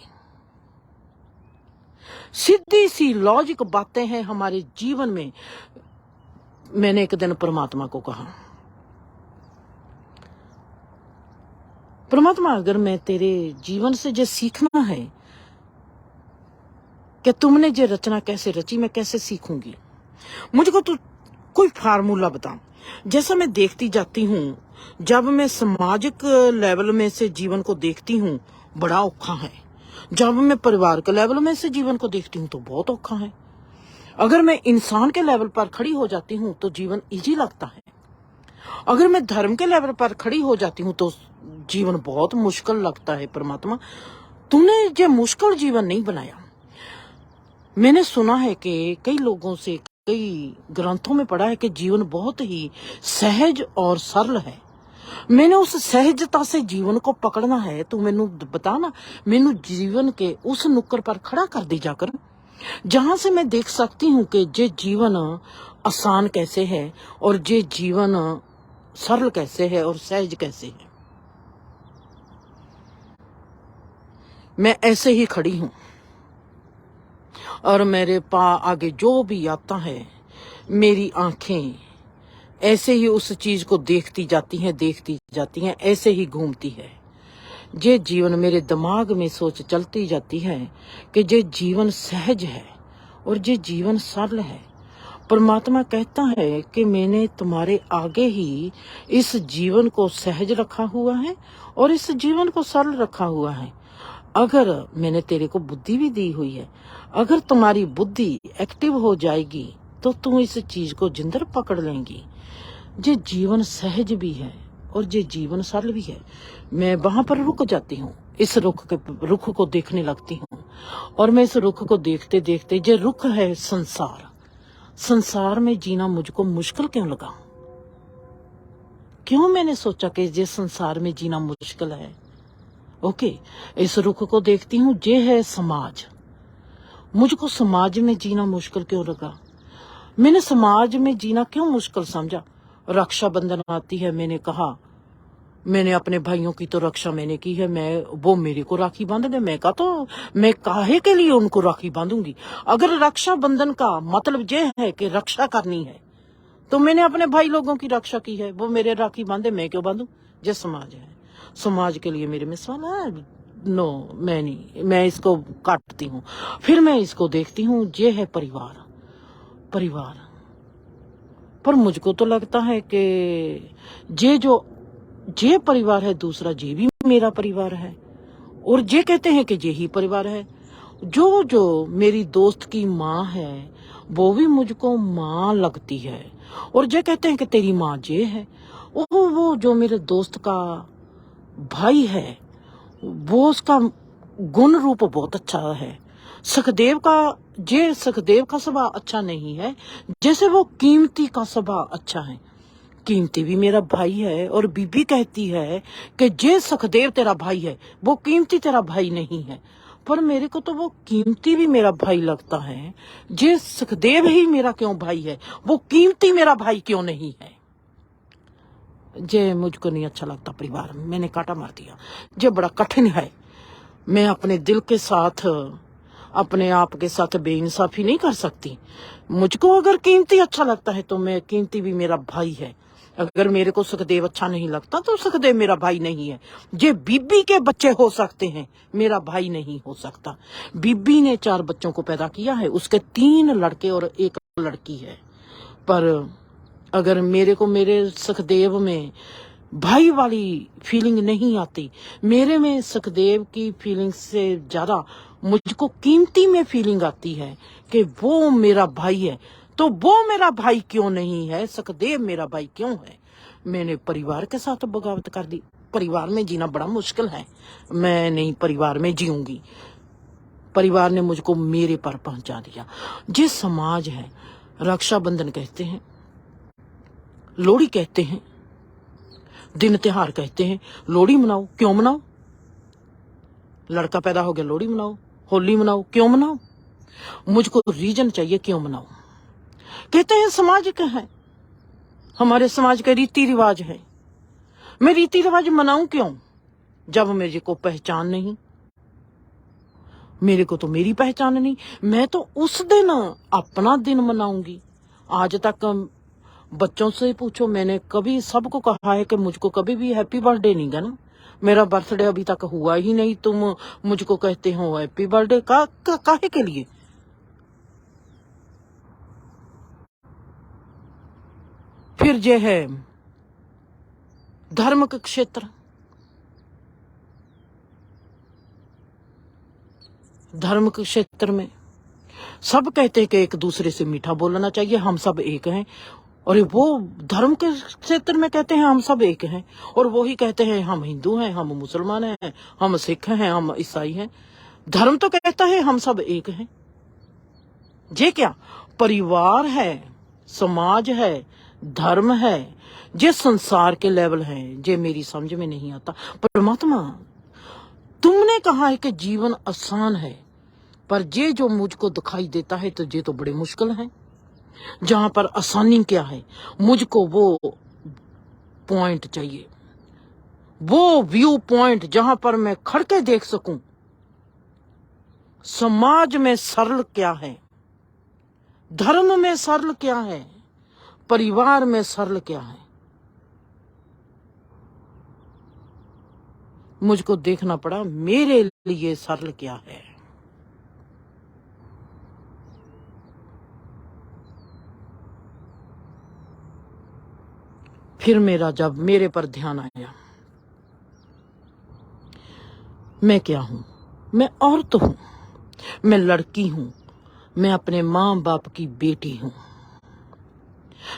सीधी सी लॉजिक बातें हैं हमारे जीवन में। मैंने एक दिन परमात्मा को कहा, परमात्मा अगर मैं तेरे जीवन से जो सीखना है कि तुमने जो रचना कैसे रची, मैं कैसे सीखूंगी? मुझको तो कोई फार्मूला बता। जैसा मैं देखती जाती हूँ, जब मैं सामाजिक लेवल में से जीवन को देखती हूँ बड़ा औखा है, जब मैं परिवार के लेवल में से जीवन को देखती हूँ तो बहुत औखा है, अगर मैं इंसान के लेवल पर खड़ी हो जाती हूँ तो जीवन इजी लगता है, अगर मैं धर्म के लेवल पर खड़ी हो जाती हूँ तो जीवन बहुत मुश्किल लगता है। परमात्मा, तूने ये मुश्किल जीवन नहीं बनाया। मैंने सुना है कि कई लोगों से, कई ग्रंथों में पढ़ा है कि जीवन बहुत ही सहज और सरल है। मैंने उस सहजता से जीवन को पकड़ना है। तू मैनू बता ना, मैनू जीवन के उस नुक्कड़ पर खड़ा कर दी जाकर, जहां से मैं देख सकती हूँ कि जे जीवन आसान कैसे है और जे जीवन सरल कैसे है और सहज कैसे है। मैं ऐसे ही खड़ी हूं और मेरे आगे जो भी आता है, मेरी आंखें ऐसे ही उस चीज को देखती जाती हैं, ऐसे ही घूमती है। जे जीवन मेरे दिमाग में सोच चलती जाती है कि जे जीवन सहज है और जे जीवन सरल है। परमात्मा कहता है कि मैंने तुम्हारे आगे ही इस जीवन को सहज रखा हुआ है और इस जीवन को सरल रखा हुआ है। अगर मैंने तेरे को बुद्धि भी दी हुई है, अगर तुम्हारी बुद्धि एक्टिव हो जाएगी तो तुम इस चीज को जिंदर पकड़ लेंगी। जे जीवन सहज भी है और जे जीवन सरल भी है। मैं वहां पर रुक जाती हूँ, इस रुख को देखने लगती हूँ और मैं इस रुख को देखते देखते, जे रुख है संसार, संसार में जीना मुझको मुश्किल क्यों लगा? क्यों मैंने सोचा कि ये संसार में जीना मुश्किल है? ओके, इस रुख को देखती हूँ, ये है समाज। मुझको समाज में जीना मुश्किल क्यों लगा? मैंने समाज में जीना क्यों मुश्किल समझा? रक्षाबंधन आती है, मैंने कहा मैंने अपने भाइयों की तो रक्षा मैंने की है, वो मेरे को राखी बांध दे। मैं कहा तो मैं काहे के लिए उनको राखी बांधूंगी? अगर रक्षाबंधन का मतलब ये है कि रक्षा करनी है तो मैंने अपने भाई लोगों की रक्षा की है, वो मेरे राखी बांधे, मैं क्यों बांधू? ये समाज है। समाज के लिए मेरे में सवाल है? नो, मैं नहीं, मैं इसको काटती हूँ। फिर मैं इसको देखती हूँ, ये है परिवार। परिवार पर मुझको तो लगता है कि ये परिवार है, दूसरा ये भी मेरा परिवार है और ये कहते हैं कि ये ही परिवार है। जो मेरी दोस्त की माँ है वो भी मुझको माँ लगती है और ये कहते हैं कि तेरी माँ ये है। वो जो मेरे दोस्त का भाई है वो उसका गुण रूप बहुत अच्छा है। सुखदेव का स्वभाव अच्छा नहीं है, जैसे वो कीमती का स्वभाव अच्छा है। कीमती भी मेरा भाई है और बीबी कहती है कि जे सुखदेव तेरा भाई है, वो कीमती तेरा भाई नहीं है। पर मेरे को तो वो कीमती भी मेरा भाई लगता है। जे सुखदेव ही मेरा क्यों भाई है, वो कीमती मेरा भाई क्यों नहीं है? जे मुझको नहीं अच्छा लगता परिवार में, मैंने काटा मार दिया। जे बड़ा कठिन है। मैं अपने दिल के साथ, अपने आप के साथ बेइंसाफी नहीं कर सकती। मुझको अगर कीमती अच्छा लगता है तो मैं, कीमती भी मेरा भाई है। अगर मेरे को सुखदेव अच्छा नहीं लगता तो सुखदेव मेरा भाई नहीं है। ये बीबी के बच्चे हो सकते हैं, मेरा भाई नहीं हो सकता। बीबी ने 4 बच्चों को पैदा किया है, उसके 3 लड़के और 1 लड़की है। पर अगर मेरे को मेरे सुखदेव में भाई वाली फीलिंग नहीं आती, मेरे में सुखदेव की फीलिंग से ज्यादा मुझको कीमती में फीलिंग आती है कि वो मेरा भाई है। तो वो मेरा भाई क्यों नहीं है? सुखदेव मेरा भाई क्यों है? मैंने परिवार के साथ बगावत कर दी। परिवार में जीना बड़ा मुश्किल है, मैं नहीं परिवार में जीऊंगी। परिवार ने मुझको मेरे पर पहुंचा दिया। जिस समाज है, रक्षाबंधन कहते हैं, लोहड़ी कहते हैं, दिन त्योहार कहते हैं। लोहड़ी मनाओ, क्यों मनाओ? लड़का पैदा हो गया, लोहड़ी मनाओ। होली मनाओ, क्यों मनाओ? मुझको रीजन चाहिए क्यों मनाओ। कहते हैं समाज का है, हमारे समाज के रीति रिवाज है। मैं रीति रिवाज मनाऊं क्यों जब मेरे को पहचान नहीं? मेरे को तो मेरी पहचान नहीं। मैं तो उस दिन अपना दिन मनाऊंगी। आज तक बच्चों से पूछो, मैंने कभी सबको कहा है कि मुझको कभी भी हैप्पी बर्थडे नहीं कहना। मेरा बर्थडे अभी तक हुआ ही नहीं, तुम मुझको कहते हो हैप्पी बर्थडे। काहे के लिए? फिर ये है धर्म का क्षेत्र। धर्म के क्षेत्र में सब कहते हैं कि एक दूसरे से मीठा बोलना चाहिए, हम सब एक हैं। और वो धर्म के क्षेत्र में कहते हैं हम सब एक हैं, और वो ही कहते हैं हम हिंदू हैं, हम मुसलमान हैं, हम सिख हैं, हम ईसाई हैं। धर्म तो कहता है हम सब एक हैं। ये क्या परिवार है, समाज है, धर्म है, ये संसार के लेवल है, ये मेरी समझ में नहीं आता। परमात्मा, तुमने कहा है कि जीवन आसान है, पर ये जो मुझको दिखाई देता है तो ये तो बड़े मुश्किल है। जहां पर आसानी क्या है, मुझको वो पॉइंट चाहिए, वो व्यू पॉइंट जहां पर मैं खड़ के देख सकूं समाज में सरल क्या है, धर्म में सरल क्या है, परिवार में सरल क्या है। मुझको देखना पड़ा मेरे लिए सरल क्या है। फिर जब मेरे पर ध्यान आया, मैं क्या हूं? मैं औरत हूं, मैं लड़की हूं, मैं अपने माँ बाप की बेटी हूं।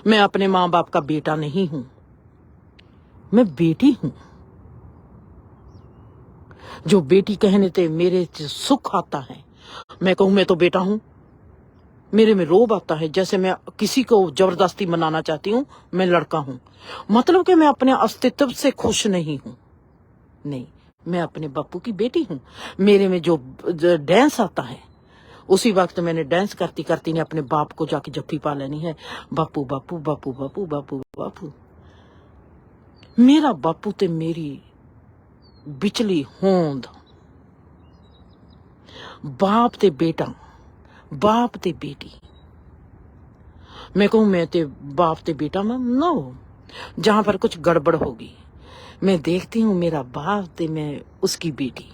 मैं अपने माँ बाप का बेटा नहीं हूं, मैं बेटी हूं। जो बेटी कहने ते मेरे से सुख आता है, मैं कहूं मैं तो बेटा हूं, मेरे में रोब आता है, जैसे मैं किसी को जबरदस्ती मनाना चाहती हूं, मैं लड़का हूं। मतलब कि मैं अपने अस्तित्व से खुश नहीं हूं। नहीं, मैं अपने बापू की बेटी हूं। मेरे में जो डांस आता है, उसी वक्त मैंने डांस करती करती ने अपने बाप को जाके जफ्फी पा लेनी है। बापू बापू बापू बापू बापू बापू। मेरा बापू ते मेरी बिचली होंद, बाप ते बेटा, बाप ते बेटी। मैं कहूं मैं ते बाप ते बेटा में ना हो, जहां पर कुछ गड़बड़ होगी मैं देखती हूं मेरा बाप ते मैं उसकी बेटी।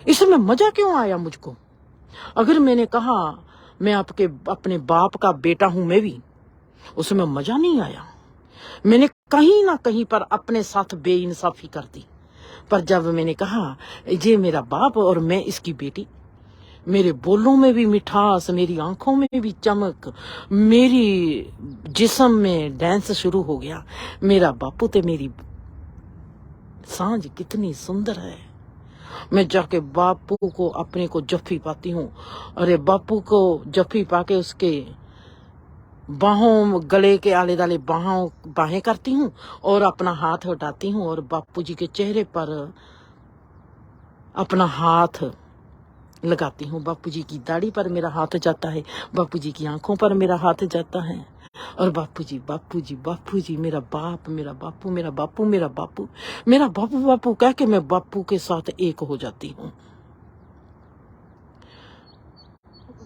इसमें मजा क्यों आया मुझको? अगर मैंने कहा मैं अपने बाप का बेटा हूं, मैं भी, उसमें मजा नहीं आया। मैंने कहीं ना कहीं पर अपने साथ बेइंसाफी कर दी। पर जब मैंने कहा ये मेरा बाप और मैं इसकी बेटी, मेरे बोलों में भी मिठास, मेरी आंखों में भी चमक, मेरी जिस्म में डांस शुरू हो गया। मेरा बापू ते मेरी सांझ कितनी सुंदर है। मैं जाके बापू को अपने को जफ्फी पाती हूँ। अरे बापू को जफ्फी पाके उसके बाहों, गले के आले दाले बाहें करती हूँ और अपना हाथ हटाती हूँ और बापू जी के चेहरे पर अपना हाथ लगाती हूँ। बापू जी की दाढ़ी पर मेरा हाथ जाता है, बापू जी की आंखों पर मेरा हाथ जाता है। और बापू जी बापू जी बापू जी, मेरा बाप, मेरा बापू, मेरा बापू, मेरा बापू, मेरा बापू बापू कह के मैं बापू के साथ एक हो जाती हूँ।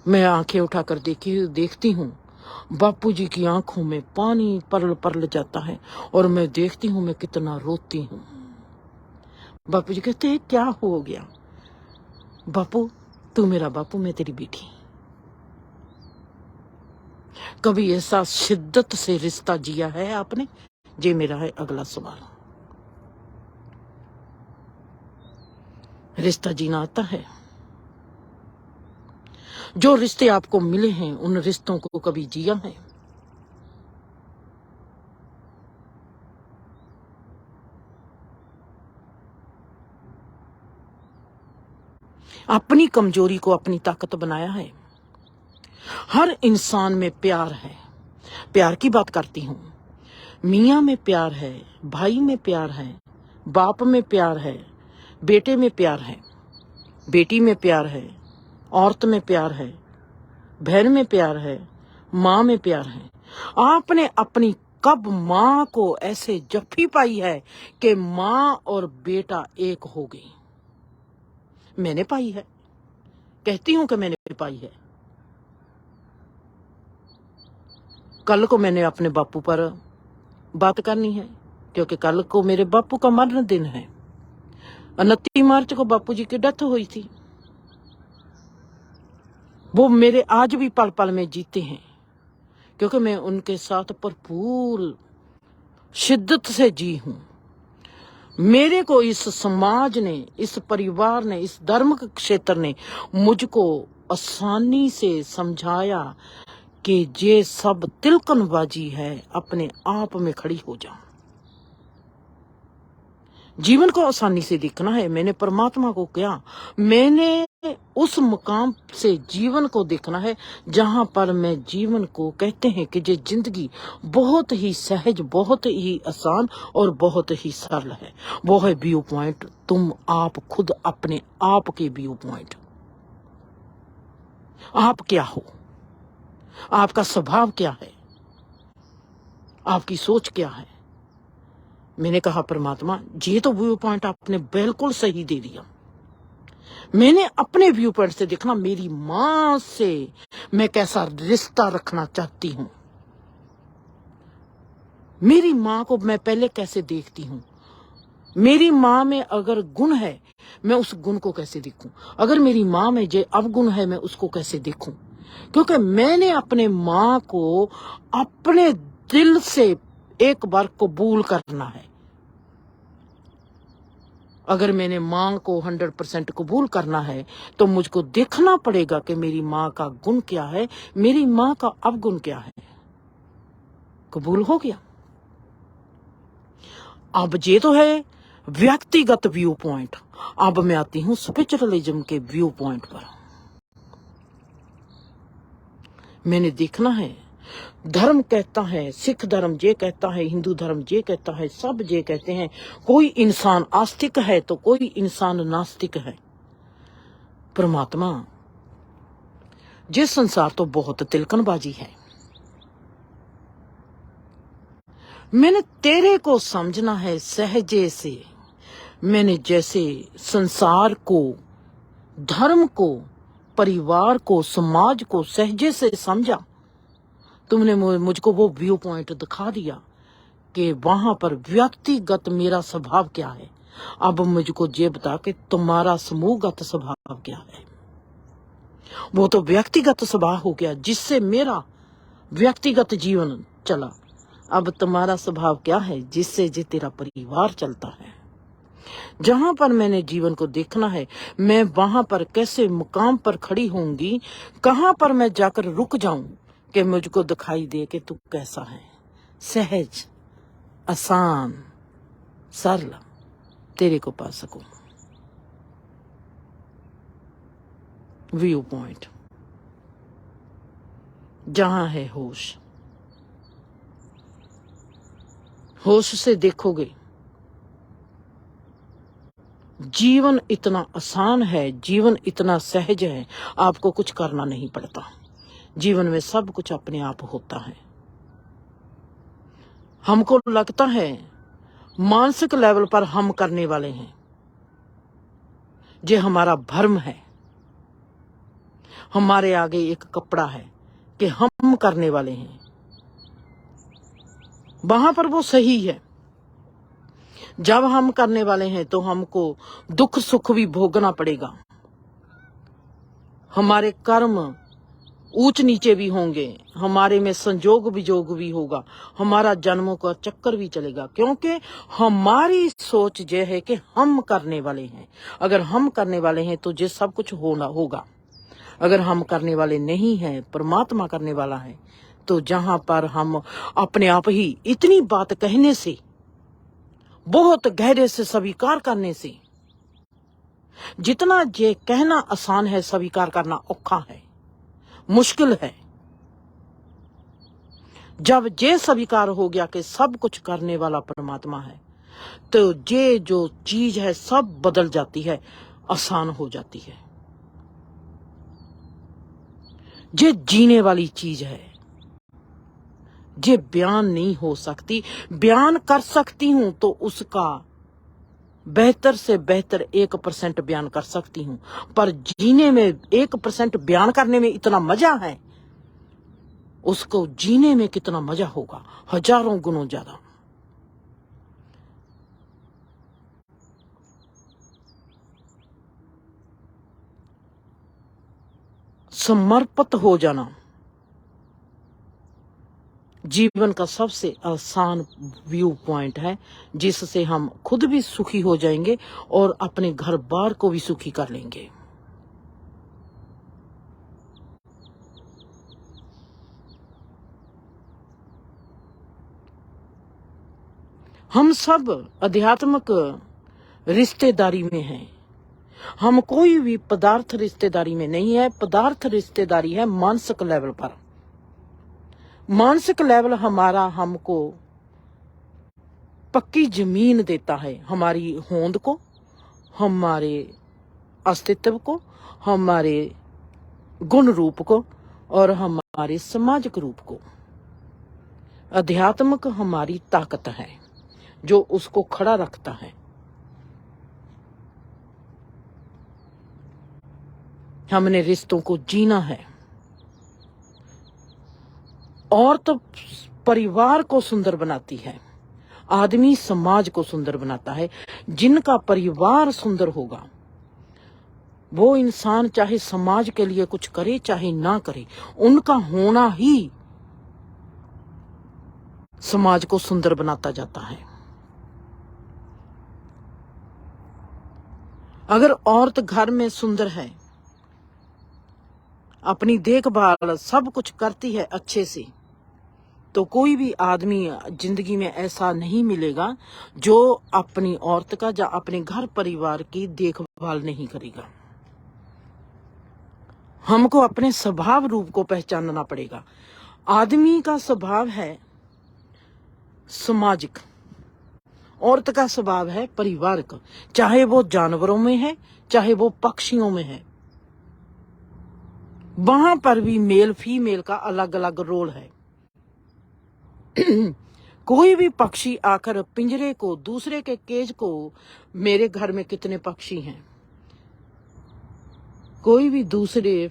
मैं आंखें उठाकर देखती हूँ, बापू जी की आंखों में पानी परल परल जाता है और मैं देखती हूँ मैं कितना रोती हूँ। बापू जी कहते हैं क्या हो गया? बापू तू मेरा बापू, मैं तेरी बेटी। कभी ऐसा शिद्दत से रिश्ता जिया है आपने? ये मेरा है अगला सवाल। रिश्ता जीना आता है? जो रिश्ते आपको मिले हैं उन रिश्तों को कभी जिया है? अपनी कमजोरी को अपनी ताकत बनाया है। हर इंसान में प्यार है। प्यार की बात करती हूँ। मियाँ में प्यार है, भाई में प्यार है, बाप में प्यार है, बेटे में प्यार है, बेटी में प्यार है, औरत में प्यार है, बहन में प्यार है, माँ में प्यार है। आपने अपनी कब माँ को ऐसे जफ्फी पाई है कि माँ और बेटा एक हो गई? मैंने पाई है, कहती हूं कि मैंने पाई है। कल को मैंने अपने बापू पर बात करनी है, क्योंकि कल को मेरे बापू का मरण दिन है। 29 मार्च को बापू जी की डेथ हुई थी। वो मेरे आज भी पल पल में जीते हैं, क्योंकि मैं उनके साथ भरपूर शिद्दत से जी हूं। मेरे को इस समाज ने, इस परिवार ने, इस धर्म के क्षेत्र ने मुझको आसानी से समझाया कि ये सब तिलकनबाजी है, अपने आप में खड़ी हो जा। जीवन को आसानी से देखना है। मैंने परमात्मा को क्या, मैंने उस मुकाम से जीवन को देखना है जहां पर मैं जीवन को कहते हैं कि ये जिंदगी बहुत ही सहज, बहुत ही आसान और बहुत ही सरल है। वो है व्यू पॉइंट। तुम आप खुद अपने आप के व्यू पॉइंट। आप क्या हो, आपका स्वभाव क्या है, आपकी सोच क्या है। मैंने कहा परमात्मा ये तो व्यू पॉइंट आपने बिल्कुल सही दे दिया। मैंने अपने व्यू पॉइंट से देखना, मेरी मां से मैं कैसा रिश्ता रखना चाहती हूं, मेरी मां को मैं पहले कैसे देखती हूं। मेरी माँ में अगर गुण है, मैं उस गुण को कैसे देखूं? अगर मेरी माँ में जो अवगुण है, मैं उसको कैसे देखूं? क्योंकि मैंने अपने माँ को अपने दिल से एक बार कबूल करना है। अगर मैंने माँ को 100% कबूल करना है, तो मुझको देखना पड़ेगा कि मेरी माँ का गुण क्या है, मेरी माँ का अवगुण क्या है। कबूल हो गया। अब ये तो है व्यक्तिगत व्यू पॉइंट। अब मैं आती हूं स्पिरिचुअलिज्म के व्यू पॉइंट पर। मैंने देखना है, धर्म कहता है, सिख धर्म ये कहता है, हिंदू धर्म ये कहता है, सब ये कहते हैं कोई इंसान आस्तिक है तो कोई इंसान नास्तिक है। परमात्मा, ये संसार तो बहुत तिलकनबाजी है। मैंने तेरे को समझना है सहजे से। मैंने जैसे संसार को, धर्म को, परिवार को, समाज को सहजे से समझा, तुमने मुझको वो व्यू पॉइंट दिखा दिया कि वहां पर व्यक्तिगत मेरा स्वभाव क्या है। अब मुझको ये बता कि तुम्हारा समूहगत स्वभाव क्या है। वो तो व्यक्तिगत स्वभाव हो गया जिससे मेरा व्यक्तिगत जीवन चला। अब तुम्हारा स्वभाव क्या है जिससे जे तेरा परिवार चलता है। जहां पर मैंने जीवन को देखना है, मैं वहां पर कैसे मुकाम पर खड़ी होंगी, कहां पर मैं जाकर रुक जाऊं कि मुझको दिखाई दे कि तू कैसा है। सहज, आसान, सरल तेरे को पा सकूं। व्यू पॉइंट जहां है होश, होश से देखोगे जीवन इतना आसान है, जीवन इतना सहज है, आपको कुछ करना नहीं पड़ता। जीवन में सब कुछ अपने आप होता है। हमको लगता है मानसिक लेवल पर हम करने वाले हैं, ये हमारा भ्रम है। हमारे आगे एक कपड़ा है कि हम करने वाले हैं, वहां पर वो सही है। जब हम करने वाले हैं तो हमको दुख सुख भी भोगना पड़ेगा। हमारे कर्म ऊंच नीचे भी होंगे, हमारे में संजोग विजोग भी होगा, हमारा जन्मों का चक्कर भी चलेगा, क्योंकि हमारी सोच ये है कि हम करने वाले हैं। अगर हम करने वाले हैं तो ये सब कुछ होना होगा। अगर हम करने वाले नहीं हैं, परमात्मा करने वाला है, तो जहां पर हम अपने आप ही इतनी बात कहने से, बहुत गहरे से स्वीकार करने से, जितना ये कहना आसान है स्वीकार करना औखा है, मुश्किल है। जब ये स्वीकार हो गया कि सब कुछ करने वाला परमात्मा है, तो ये जो चीज है सब बदल जाती है, आसान हो जाती है। ये जीने वाली चीज है, ये बयान नहीं हो सकती। बयान कर सकती हूं तो उसका बेहतर से बेहतर 1% बयान कर सकती हूं, पर जीने में 1% बयान करने में इतना मजा है, उसको जीने में कितना मजा होगा, हजारों गुणों ज्यादा। समर्पित हो जाना जीवन का सबसे आसान व्यू पॉइंट है, जिससे हम खुद भी सुखी हो जाएंगे और अपने घर बार को भी सुखी कर लेंगे। हम सब आध्यात्मिक रिश्तेदारी में हैं। हम कोई भी पदार्थ रिश्तेदारी में नहीं है। पदार्थ रिश्तेदारी है मानसिक लेवल पर। मानसिक लेवल हमारा हमको पक्की जमीन देता है, हमारी होंद को, हमारे अस्तित्व को, हमारे गुण रूप को और हमारे सामाजिक रूप को। अध्यात्मिक हमारी ताकत है जो उसको खड़ा रखता है। हमने रिश्तों को जीना है। और तो परिवार को सुंदर बनाती है, आदमी समाज को सुंदर बनाता है। जिनका परिवार सुंदर होगा वो इंसान चाहे समाज के लिए कुछ करे चाहे ना करे, उनका होना ही समाज को सुंदर बनाता जाता है। अगर औरत घर में सुंदर है, अपनी देखभाल सब कुछ करती है अच्छे से, तो कोई भी आदमी जिंदगी में ऐसा नहीं मिलेगा जो अपनी औरत का या अपने घर परिवार की देखभाल नहीं करेगा। हमको अपने स्वभाव रूप को पहचानना पड़ेगा। आदमी का स्वभाव है सामाजिक, औरत का स्वभाव है परिवार का, चाहे वो जानवरों में है चाहे वो पक्षियों में है। वहां पर भी मेल फीमेल का अलग अलग रोल है। कोई भी पक्षी आकर पिंजरे को, दूसरे के केज को, मेरे घर में कितने पक्षी हैं, कोई भी दूसरे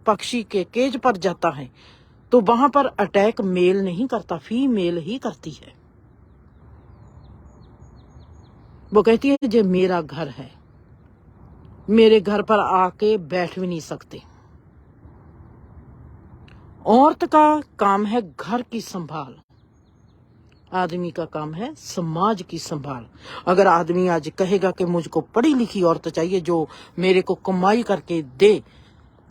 पक्षी के केज पर जाता है तो वहां पर अटैक मेल नहीं करता, फीमेल ही करती है। वो कहती है ये मेरा घर है, मेरे घर पर आके बैठ भी नहीं सकते। औरत का काम है घर की संभाल, आदमी का काम है समाज की संभाल। अगर आदमी आज कहेगा कि मुझको पढ़ी लिखी औरत चाहिए जो मेरे को कमाई करके दे,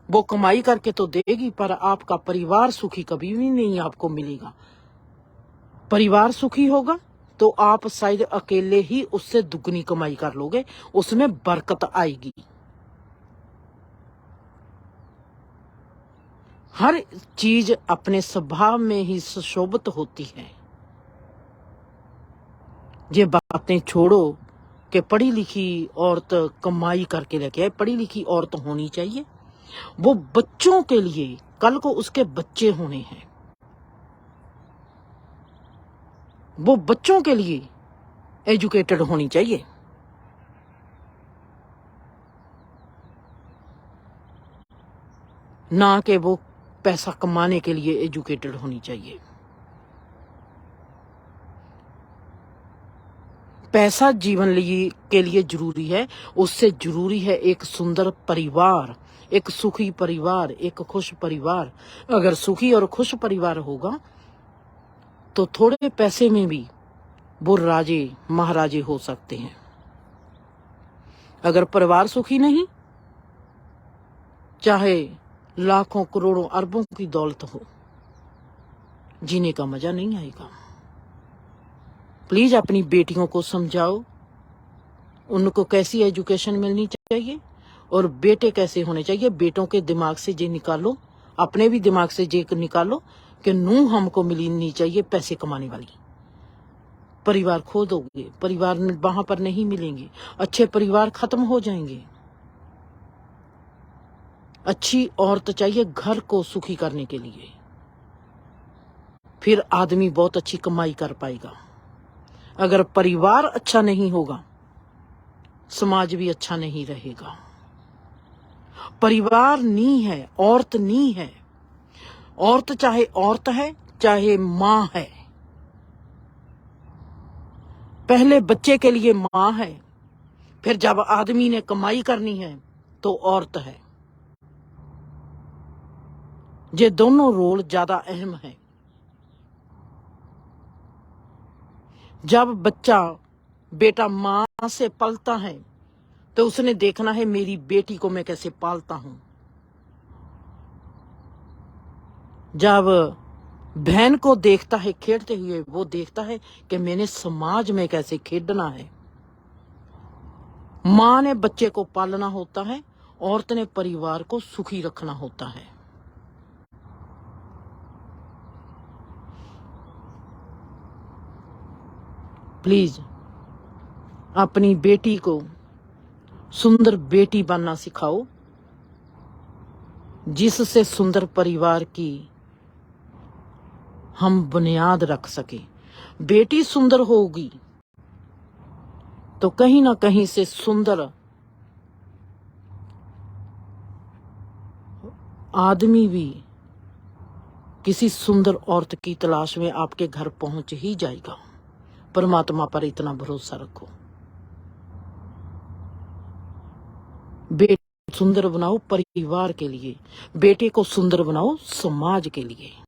वो कमाई करके तो देगी पर आपका परिवार सुखी कभी भी नहीं आपको मिलेगा। परिवार सुखी होगा तो आप शायद अकेले ही उससे दुगनी कमाई कर लोगे, उसमें बरकत आएगी। हर चीज अपने स्वभाव में ही सुशोभित होती है। ये बातें छोड़ो कि पढ़ी लिखी औरत कमाई करके लेके आए। पढ़ी लिखी औरत होनी चाहिए, वो बच्चों के लिए, कल को उसके बच्चे होने हैं, वो बच्चों के लिए एजुकेटेड होनी चाहिए। ना कि वो पैसा कमाने के लिए एजुकेटेड होनी चाहिए। पैसा जीवन के लिए जरूरी है, उससे जरूरी है एक सुंदर परिवार, एक सुखी परिवार, एक खुश परिवार। अगर सुखी और खुश परिवार होगा तो थोड़े पैसे में भी वो राजे महाराजे हो सकते हैं। अगर परिवार सुखी नहीं, चाहे लाखों करोड़ों अरबों की दौलत हो, जीने का मजा नहीं आएगा। प्लीज अपनी बेटियों को समझाओ उनको कैसी एजुकेशन मिलनी चाहिए और बेटे कैसे होने चाहिए। बेटों के दिमाग से ये निकालो, अपने भी दिमाग से ये निकालो कि नूंह हमको मिलनी चाहिए पैसे कमाने वाली। परिवार खो दोगे, परिवार वहां पर नहीं मिलेंगे, अच्छे परिवार खत्म हो जाएंगे। अच्छी औरत चाहिए घर को सुखी करने के लिए, फिर आदमी बहुत अच्छी कमाई कर पाएगा। अगर परिवार अच्छा नहीं होगा, समाज भी अच्छा नहीं रहेगा। परिवार नी है, औरत नी है। औरत चाहे औरत है चाहे मां है, पहले बच्चे के लिए मां है, फिर जब आदमी ने कमाई करनी है तो औरत है। ये दोनों रोल ज्यादा अहम है। जब बेटा मां से पलता है तो उसने देखना है मेरी बेटी को मैं कैसे पालता हूं। जब बहन को देखता है खेलते हुए, वो देखता है कि मैंने समाज में कैसे खेलना है। मां ने बच्चे को पालना होता है, औरत ने परिवार को सुखी रखना होता है। प्लीज अपनी बेटी को सुंदर बेटी बनना सिखाओ, जिससे सुंदर परिवार की हम बुनियाद रख सके। बेटी सुंदर होगी तो कहीं ना कहीं से सुंदर आदमी भी किसी सुंदर औरत की तलाश में आपके घर पहुंच ही जाएगा। परमात्मा पर इतना भरोसा रखो। बेटे को सुंदर बनाओ परिवार के लिए, बेटे को सुंदर बनाओ समाज के लिए।